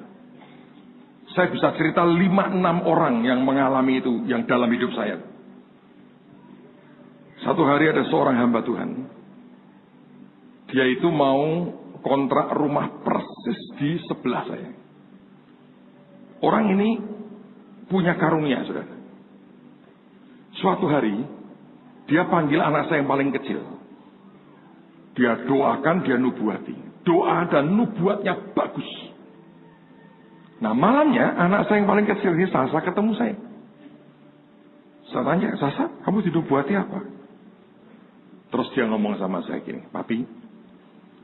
[SPEAKER 3] Saya bisa cerita 5-6 orang yang mengalami itu, yang dalam hidup saya. Satu hari ada seorang hamba Tuhan. Dia itu mau kontrak rumah persis di sebelah saya. Orang ini punya karunia, saudara. Suatu hari, dia panggil anak saya yang paling kecil. Dia doakan, dia nubuati. Doa dan nubuatnya bagus. Nah, malamnya anak saya yang paling kecil ini, Sasa, ketemu saya. Saya tanya, Sasa, kamu dinubuati apa? Terus dia ngomong sama saya gini, Papi,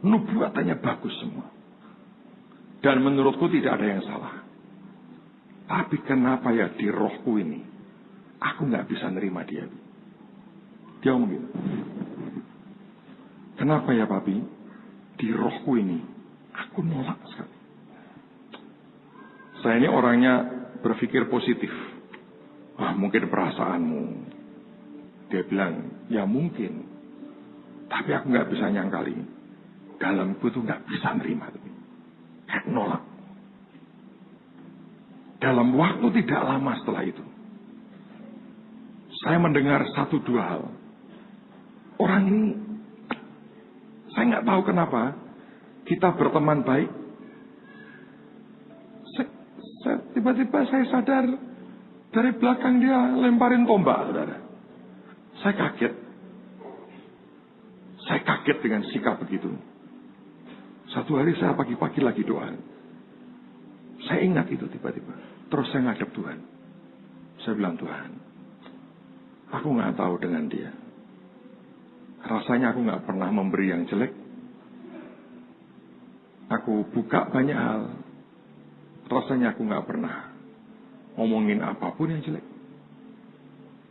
[SPEAKER 3] nubuatannya bagus semua. Dan menurutku tidak ada yang salah. Tapi kenapa ya di rohku ini, aku nggak bisa nerima dia. Dia ngomong gitu. Kenapa ya Papi, di rohku ini, aku nolak sekali. Saya ini orangnya berpikir positif. Mungkin perasaanmu. Dia bilang, ya mungkin. Tapi aku nggak bisa nyangkali. Dalamku tuh nggak bisa nerima. Kayak nolak. Dalam waktu tidak lama setelah itu, saya mendengar 1-2 hal. Orang ini, saya nggak tahu kenapa, kita berteman baik. Tiba-tiba saya sadar, dari belakang dia lemparin tombak, saudara. Saya kaget. Saya kaget dengan sikap begitu. Satu hari saya pagi-pagi lagi doa. Saya ingat itu tiba-tiba. Terus saya ngadep Tuhan. Saya bilang, Tuhan, aku nggak tahu dengan dia. Rasanya aku nggak pernah memberi yang jelek. Aku buka banyak hal. Rasanya aku nggak pernah ngomongin apapun yang jelek.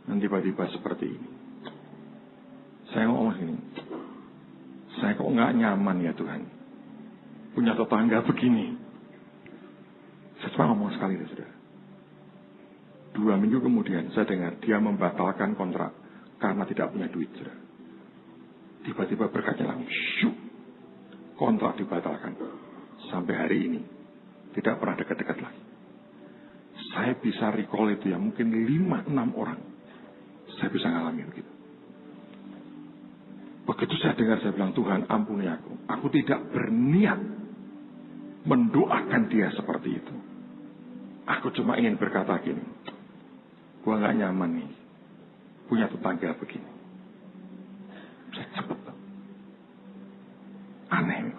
[SPEAKER 3] Dan tiba-tiba seperti ini. Saya ngomong gini. Saya kok nggak nyaman ya Tuhan. Punya tetangga begini. Saya cuma ngomong sekali ya saudara. 2 minggu kemudian saya dengar dia membatalkan kontrak karena tidak punya duit, saudara. Tiba-tiba berkatnya langsung syuk, kontrak dibatalkan. Sampai hari ini tidak pernah dekat-dekat lagi. Saya bisa recall itu ya, mungkin 5-6 orang. Saya bisa ngalami begitu. Begitu saya dengar, saya bilang, Tuhan ampuni aku. Aku tidak berniat mendoakan dia seperti itu. Aku cuma ingin berkata gini, gua gak nyaman nih punya tetangga begini. Saya cepet. Aneh.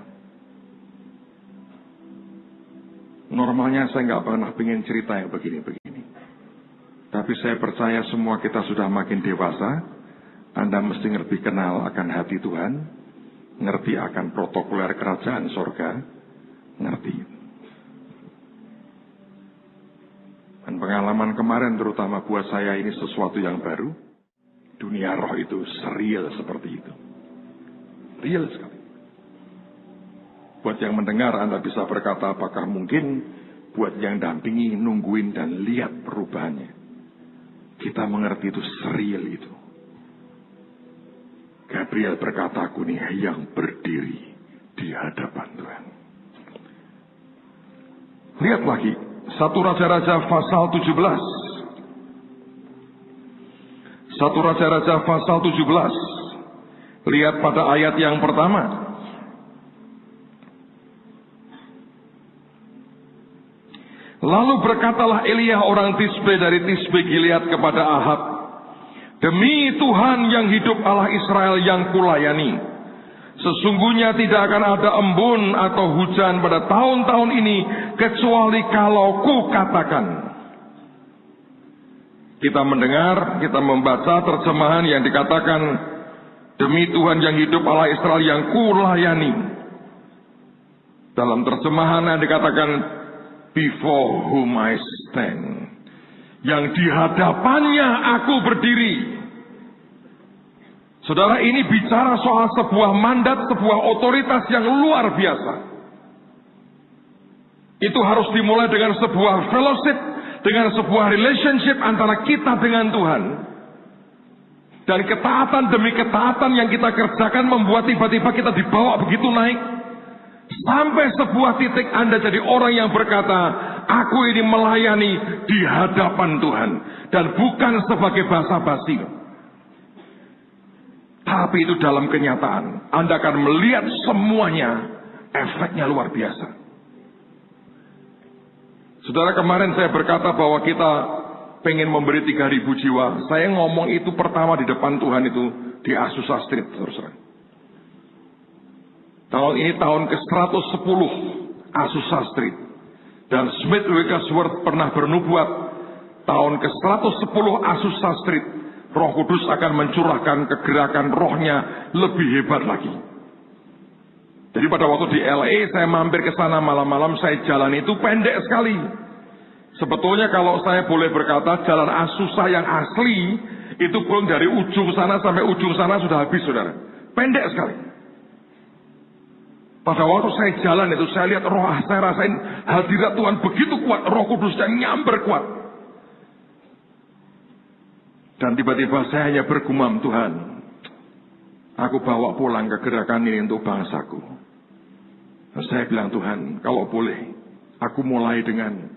[SPEAKER 3] Normalnya saya gak pernah pengen cerita yang begini-begini. Tapi saya percaya semua kita sudah makin dewasa. Anda mesti lebih kenal akan hati Tuhan. Ngerti akan protokoler kerajaan sorga. Ngerti. Dan pengalaman kemarin terutama buat saya ini sesuatu yang baru. Dunia roh itu serial seperti itu. Real sekali. Buat yang mendengar Anda bisa berkata apakah mungkin. Buat yang dampingi, nungguin dan lihat perubahannya. Kita mengerti itu serial itu. Gabriel berkata, aku nih yang berdiri di hadapan Tuhan. Lihat lagi, 1 Raja-Raja pasal 17. 1 Raja-Raja pasal 17. Lihat pada ayat yang pertama. Lalu berkatalah Elia orang Tisbe dari Tisbe Gilead kepada Ahab, demi Tuhan yang hidup Allah Israel yang kulayani, sesungguhnya tidak akan ada embun atau hujan pada tahun-tahun ini, kecuali kalau ku katakan. Kita mendengar, kita membaca terjemahan yang dikatakan, demi Tuhan yang hidup Allah Israel yang kulayani. Dalam terjemahan yang dikatakan, before whom I stand, yang di hadapannya aku berdiri. Saudara, ini bicara soal sebuah mandat, sebuah otoritas yang luar biasa. Itu harus dimulai dengan sebuah fellowship, dengan sebuah relationship antara kita dengan Tuhan. Dan ketaatan demi ketaatan yang kita kerjakan membuat tiba-tiba kita dibawa begitu naik. Sampai sebuah titik Anda jadi orang yang berkata, aku ini melayani di hadapan Tuhan. Dan bukan sebagai basa-basi. Tapi itu dalam kenyataan. Anda akan melihat semuanya, efeknya luar biasa. Saudara, kemarin saya berkata bahwa kita pengen memberi 3.000 jiwa. Saya ngomong itu pertama di depan Tuhan itu di Azusa Street, terus-terang. Tahun ini tahun ke-110 Azusa Street. Dan Smith Wigglesworth pernah bernubuat, tahun ke-110 Azusa Street, Roh Kudus akan mencurahkan kegerakan rohnya lebih hebat lagi. Jadi pada waktu di LA saya mampir ke sana malam-malam, saya jalan itu pendek sekali. Sebetulnya kalau saya boleh berkata, jalan Azusa yang asli itu pun dari ujung sana sampai ujung sana sudah habis, saudara. Pendek sekali. Pada waktu saya jalan itu, saya lihat roh, saya rasain hadirat Tuhan begitu kuat, Roh Kudus yang nyamber kuat. Dan tiba-tiba saya hanya bergumam, Tuhan, aku bawa pulang kegerakan ini untuk bangsaku. Dan saya bilang, Tuhan, kalau boleh, aku mulai dengan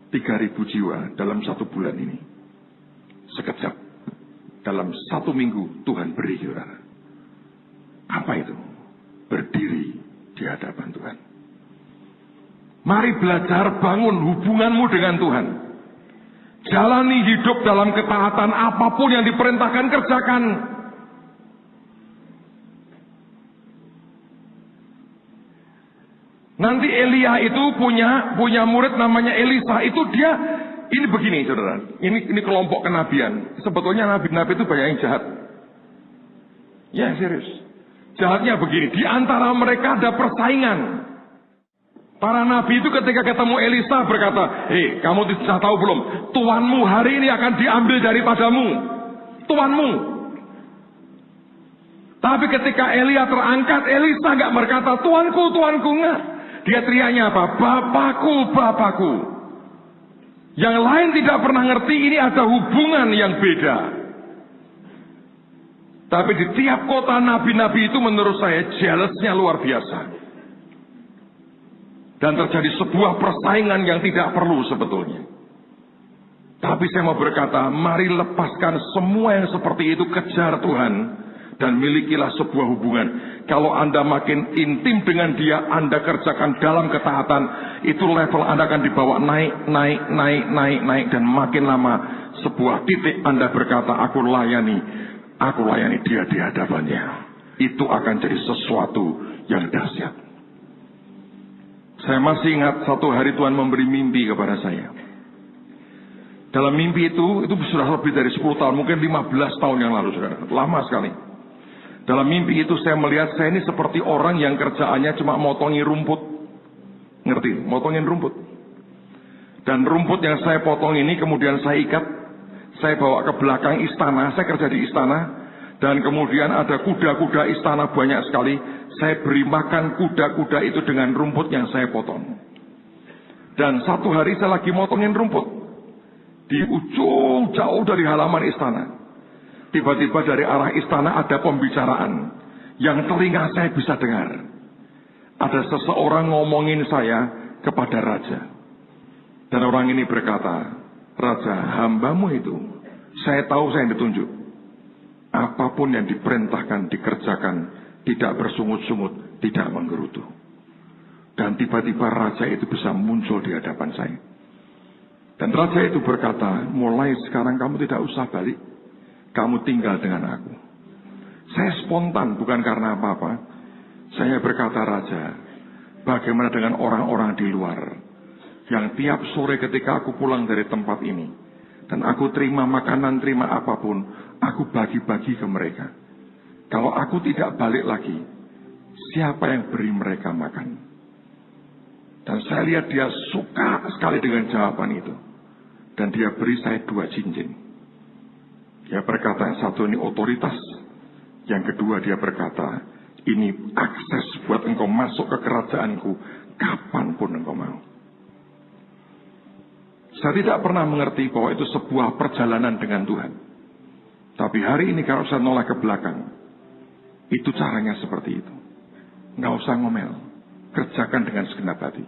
[SPEAKER 3] 3.000 jiwa dalam 1 bulan ini. Sekejap, dalam 1 minggu Tuhan beri, saudara. Apa itu? Berdiri di hadapan Tuhan. Mari belajar bangun hubunganmu dengan Tuhan. Jalani hidup dalam ketaatan, apapun yang diperintahkan kerjakan. Nanti Elia itu punya murid namanya Elisa. Itu dia, ini begini saudara. Ini kelompok kenabian. Sebetulnya nabi-nabi itu banyak yang jahat. Ya serius. Jahatnya begini, di antara mereka ada persaingan. Para nabi itu ketika ketemu Elisa berkata, hei, kamu tidak tahu belum, tuanmu hari ini akan diambil daripadamu. Tuanmu. Tapi ketika Elia terangkat, Elisa nggak berkata, tuanku, tuanku, enggak. Dia teriaknya apa? Bapakku, bapakku. Yang lain tidak pernah ngerti ini ada hubungan yang beda. Tapi di tiap kota nabi-nabi itu menurut saya jealousnya luar biasa. Dan terjadi sebuah persaingan yang tidak perlu sebetulnya. Tapi saya mau berkata, mari lepaskan semua yang seperti itu, kejar Tuhan. Dan milikilah sebuah hubungan. Kalau Anda makin intim dengan Dia, Anda kerjakan dalam ketaatan, itu level Anda akan dibawa naik. Dan makin lama sebuah titik Anda berkata, aku layani Dia di hadapannya. Itu akan jadi sesuatu yang dahsyat. Saya masih ingat satu hari Tuhan memberi mimpi kepada saya. Dalam mimpi itu sudah lebih dari 10 tahun, mungkin 15 tahun yang lalu, saudara. Lama sekali. Dalam mimpi itu saya melihat saya ini seperti orang yang kerjaannya cuma motongi rumput. Ngerti? Motongin rumput. Dan rumput yang saya potong ini kemudian saya ikat. Saya bawa ke belakang istana, saya kerja di istana. Dan kemudian ada kuda-kuda istana banyak sekali. Saya beri makan kuda-kuda itu dengan rumput yang saya potong. Dan satu hari saya lagi motongin rumput. Di ujung jauh dari halaman istana. Tiba-tiba dari arah istana ada pembicaraan. Yang telinga saya bisa dengar. Ada seseorang ngomongin saya kepada raja. Dan orang ini berkata, Raja, hambamu itu, saya tahu saya yang ditunjuk. Apapun yang diperintahkan, dikerjakan, tidak bersungut-sungut, tidak menggerutu. Dan tiba-tiba raja itu bisa muncul di hadapan saya. Dan raja itu berkata, mulai sekarang kamu tidak usah balik. Kamu tinggal dengan aku. Saya spontan, bukan karena apa-apa. Saya berkata, Raja, bagaimana dengan orang-orang di luar, yang tiap sore ketika aku pulang dari tempat ini, dan aku terima makanan, terima apapun, aku bagi-bagi ke mereka. Kalau aku tidak balik lagi, siapa yang beri mereka makan? Dan saya lihat dia suka sekali dengan jawaban itu. Dan dia beri saya 2 cincin. Dia berkata, yang satu ini otoritas. Yang kedua dia berkata, ini akses buat engkau masuk ke kerajaanku kapanpun engkau mau. Saya tidak pernah mengerti bahwa itu sebuah perjalanan dengan Tuhan. Tapi hari ini kalau saya nolak ke belakang, itu caranya seperti itu. Nggak usah ngomel. Kerjakan dengan segenap hati.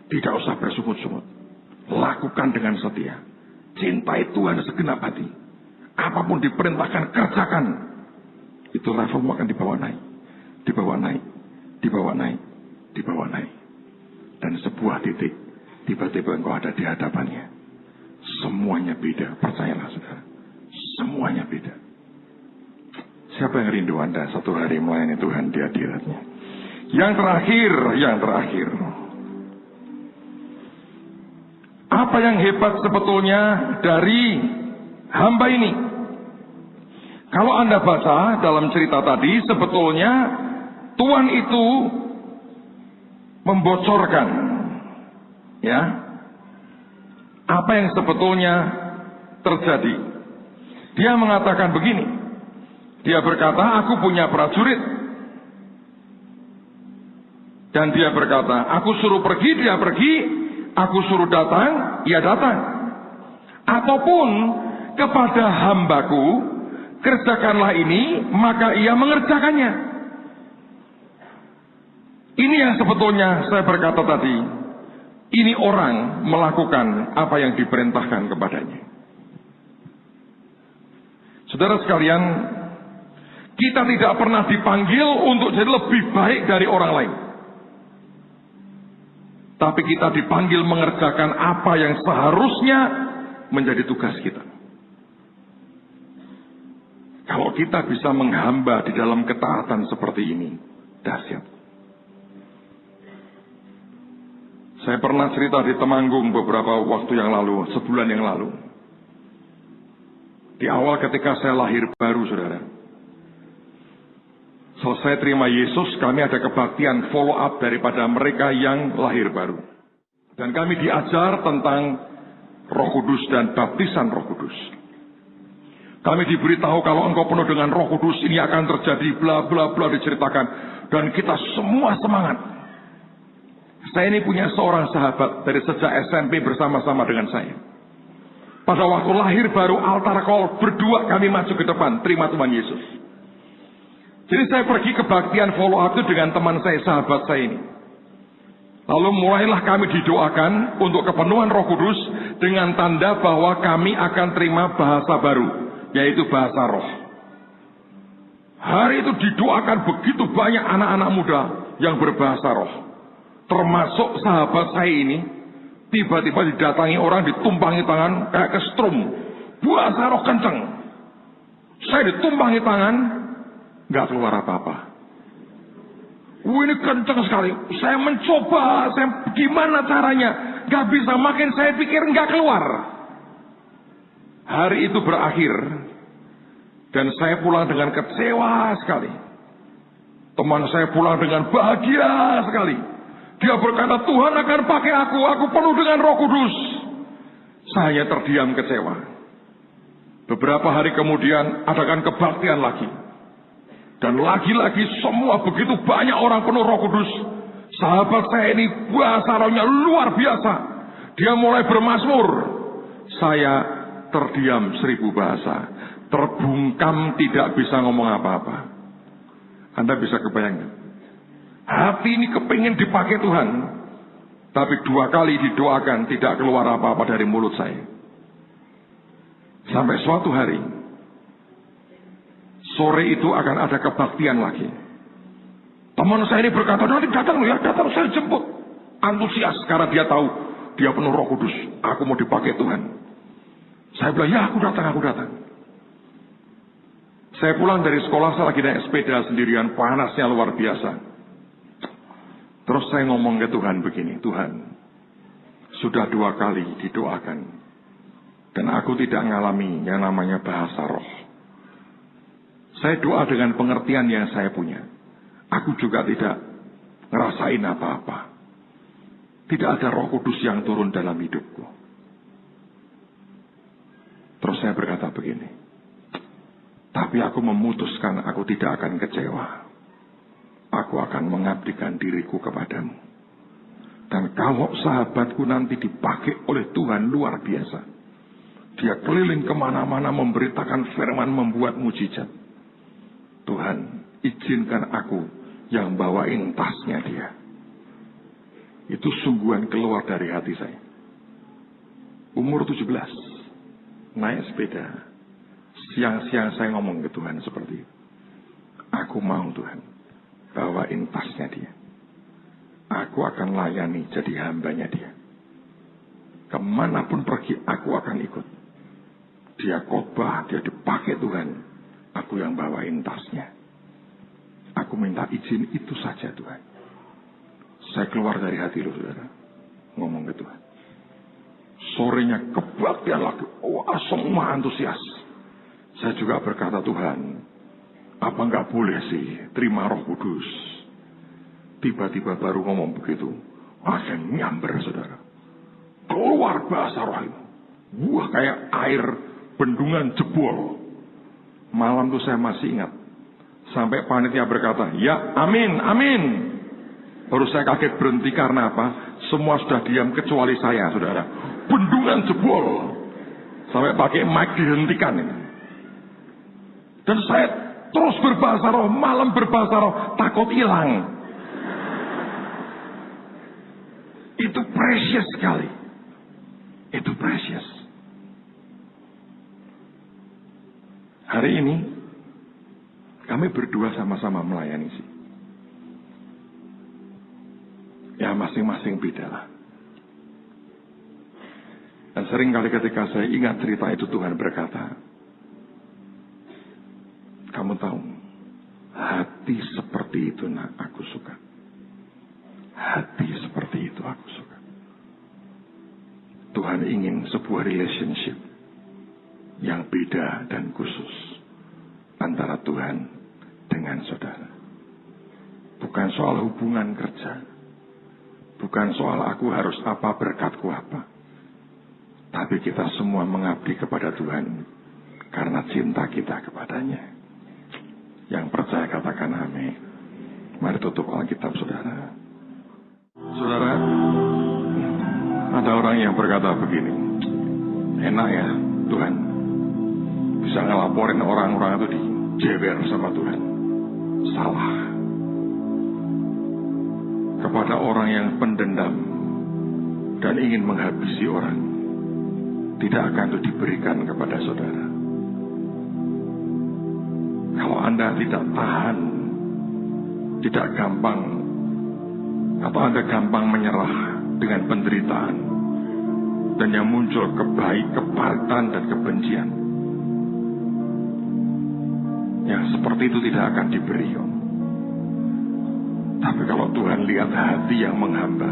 [SPEAKER 3] Tidak usah bersungut-sungut. Lakukan dengan setia. Cintai Tuhan segenap hati. Apapun diperintahkan, kerjakan. Itu levelmu akan dibawa naik. Dibawa naik. Dibawa naik. Dibawa naik. Dan sebuah titik, tiba-tiba engkau ada di hadapannya. Semuanya beda. Percayalah saudara. Semuanya beda. Siapa yang rindu Anda satu hari melayani Tuhan di hadiratnya? Yang terakhir. Apa yang hebat sebetulnya dari hamba ini? Kalau Anda baca dalam cerita tadi, sebetulnya Tuhan itu membocorkan, ya, apa yang sebetulnya terjadi. Dia mengatakan begini. Dia berkata, aku punya prajurit. Dan dia berkata, aku suruh pergi, dia pergi. Aku suruh datang, ia datang. Ataupun kepada hambaku, kerjakanlah ini, maka ia mengerjakannya. Ini yang sebetulnya saya berkata tadi. Ini orang melakukan apa yang diperintahkan kepadanya. Saudara sekalian, kita tidak pernah dipanggil untuk jadi lebih baik dari orang lain. Tapi kita dipanggil mengerjakan apa yang seharusnya menjadi tugas kita. Kalau kita bisa menghamba di dalam ketaatan seperti ini, dahsyat. Saya pernah cerita di Temanggung beberapa waktu yang lalu, sebulan yang lalu. Di awal ketika saya lahir baru, saudara. Selesai terima Yesus, kami ada kebaktian follow up daripada mereka yang lahir baru. Dan kami diajar tentang Roh Kudus dan baptisan Roh Kudus. Kami diberitahu kalau engkau penuh dengan Roh Kudus, ini akan terjadi bla bla bla diceritakan. Dan kita semua semangat. Saya ini punya seorang sahabat dari sejak SMP bersama-sama dengan saya. Pada waktu lahir baru altar call, berdua kami maju ke depan, terima Tuhan Yesus. Jadi saya pergi kebaktian follow up itu dengan teman saya, sahabat saya ini. Lalu mulailah kami didoakan untuk kepenuhan Roh Kudus dengan tanda bahwa kami akan terima bahasa baru, yaitu bahasa roh. Hari itu didoakan begitu banyak anak-anak muda yang berbahasa roh. Termasuk sahabat saya ini, tiba-tiba didatangi orang, ditumpangi tangan kayak kesetrum. Bahasa roh kenceng. Saya ditumpangi tangan, nggak keluar apa-apa. Ini kenceng sekali. Saya mencoba, gimana caranya? Nggak bisa, makin saya pikir nggak keluar. Hari itu berakhir. Dan saya pulang dengan kecewa sekali. Teman saya pulang dengan bahagia sekali. Dia berkata, Tuhan akan pakai aku penuh dengan Roh Kudus. Saya terdiam kecewa. Beberapa hari kemudian adakan kebaktian lagi. Dan lagi-lagi semua begitu banyak orang penuh Roh Kudus. Sahabat saya ini bahasa rohnya luar biasa. Dia mulai bermazmur. Saya terdiam 1000 bahasa. Terbungkam tidak bisa ngomong apa-apa. Anda bisa kebayangkan. Hati ini kepingin dipakai Tuhan. Tapi 2 kali didoakan tidak keluar apa-apa dari mulut saya. Sampai suatu hari, sore itu akan ada kebaktian lagi. Teman saya ini berkata, nanti datang ya, datang saya jemput. Antusias karena dia tahu dia penuh Roh Kudus. Aku mau dipakai Tuhan. Saya bilang, ya aku datang. Saya pulang dari sekolah, saya lagi naik sepeda sendirian, panasnya luar biasa. Terus saya ngomong ke Tuhan begini, Tuhan, sudah 2 kali didoakan, dan aku tidak mengalami yang namanya bahasa roh. Saya doa dengan pengertian yang saya punya. Aku juga tidak ngerasain apa-apa. Tidak ada Roh Kudus yang turun dalam hidupku. Terus saya berkata begini, tapi aku memutuskan aku tidak akan kecewa. Aku akan mengabdikan diriku kepadamu. Dan kalau sahabatku nanti dipakai oleh Tuhan luar biasa, dia keliling kemana-mana memberitakan firman, membuat mujizat. Tuhan, izinkan aku yang bawain tasnya dia. Itu sungguhan keluar dari hati saya. Umur 17, naik sepeda. Siang-siang saya ngomong ke Tuhan seperti itu. Aku mau Tuhan, bawain tasnya dia. Aku akan layani jadi hambanya dia. Kemanapun pergi, aku akan ikut. Dia khotbah, dia dipakai Tuhan. Aku yang bawain tasnya. Aku minta izin itu saja Tuhan. Saya keluar dari hati lu saudara. Ngomong ke Tuhan. Sorenya kebaktian lagi. Wah, semua antusias. Saya juga berkata, Tuhan, apa enggak boleh sih terima Roh Kudus? Tiba-tiba baru ngomong begitu, ada nyamber saudara. Keluar bahasa roh itu. Wah, kayak air bendungan jebol. Malam itu saya masih ingat. Sampai panitia berkata, ya amin, amin. Baru saya kaget berhenti karena apa? Semua sudah diam kecuali saya saudara. Bendungan jebol. Sampai pakai mic dihentikan ini. Dan saya terus berbahasa roh, malam berbahasa roh, takut hilang. Itu precious sekali. Itu precious. Hari ini kami berdua sama-sama melayani sih. Ya masing-masing beda lah. Dan sering kali ketika saya ingat cerita itu Tuhan berkata, kamu tahu, hati seperti itu nak aku suka. Hati seperti itu aku suka. Tuhan ingin sebuah relationship yang beda dan khusus antara Tuhan dengan saudara. Bukan soal hubungan kerja. Bukan soal aku harus apa, berkatku apa. Tapi kita semua mengabdi kepada Tuhan karena cinta kita kepadanya. Yang percaya katakan amin. Mari tutup Alkitab saudara. Saudara, ada orang yang berkata begini, enak ya Tuhan bisa ngelaporin orang-orang itu dijewer sama Tuhan. Salah. Kepada orang yang pendendam dan ingin menghabisi orang, tidak akan itu diberikan kepada saudara. Kalau Anda tidak tahan, tidak gampang, atau Anda gampang menyerah dengan penderitaan, dan yang muncul kepahitan dan kebencian, yang seperti itu tidak akan diberi. Tapi kalau Tuhan lihat hati yang menghamba,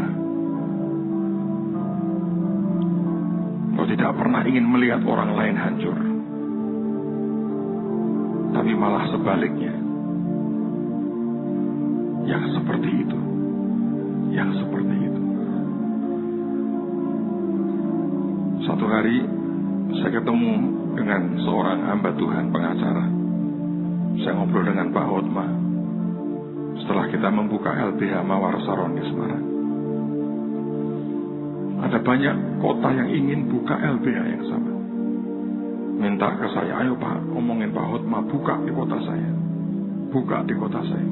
[SPEAKER 3] kau tidak pernah ingin melihat orang lain hancur, tapi malah sebaliknya, yang seperti itu, yang seperti itu. Satu hari saya ketemu dengan seorang hamba Tuhan pengacara. Saya ngobrol dengan Pak Hotma setelah kita membuka LBH Mawar Saron di Semarang. Ada banyak kota yang ingin buka LBH yang sama. Minta ke saya, ayo Pak, omongin Pak Hotma buka di kota saya. Buka di kota saya.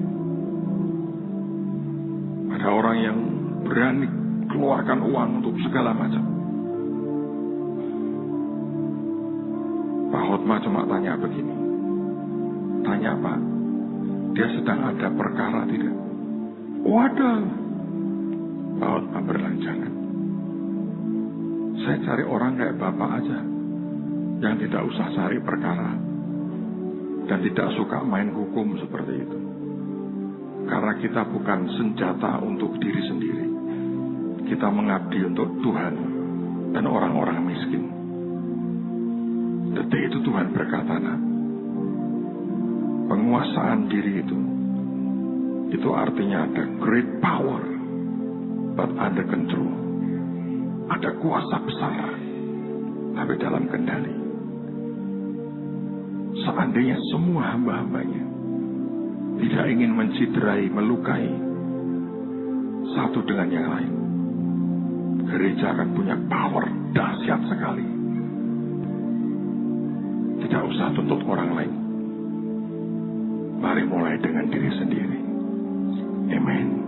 [SPEAKER 3] Ada orang yang berani keluarkan uang untuk segala macam. Pak Hotma cuma tanya begini. Tanya, Pak, dia sedang ada perkara tidak? Oh, ada. Pak Hotma berlanjangan. Saya cari orang kayak Bapak aja, yang tidak usah cari perkara dan tidak suka main hukum seperti itu. Karena kita bukan senjata untuk diri sendiri. Kita mengabdi untuk Tuhan dan orang-orang miskin. Detik itu Tuhan berkata, "Nak, penguasaan diri itu artinya ada great power, but under control. Ada kuasa besar, tapi dalam kendali. Seandainya semua hamba-hambanya tidak ingin menciderai, melukai satu dengan yang lain, gereja akan punya power dahsyat sekali. Tidak usah tuntut orang lain. Mari mulai dengan diri sendiri." Amen.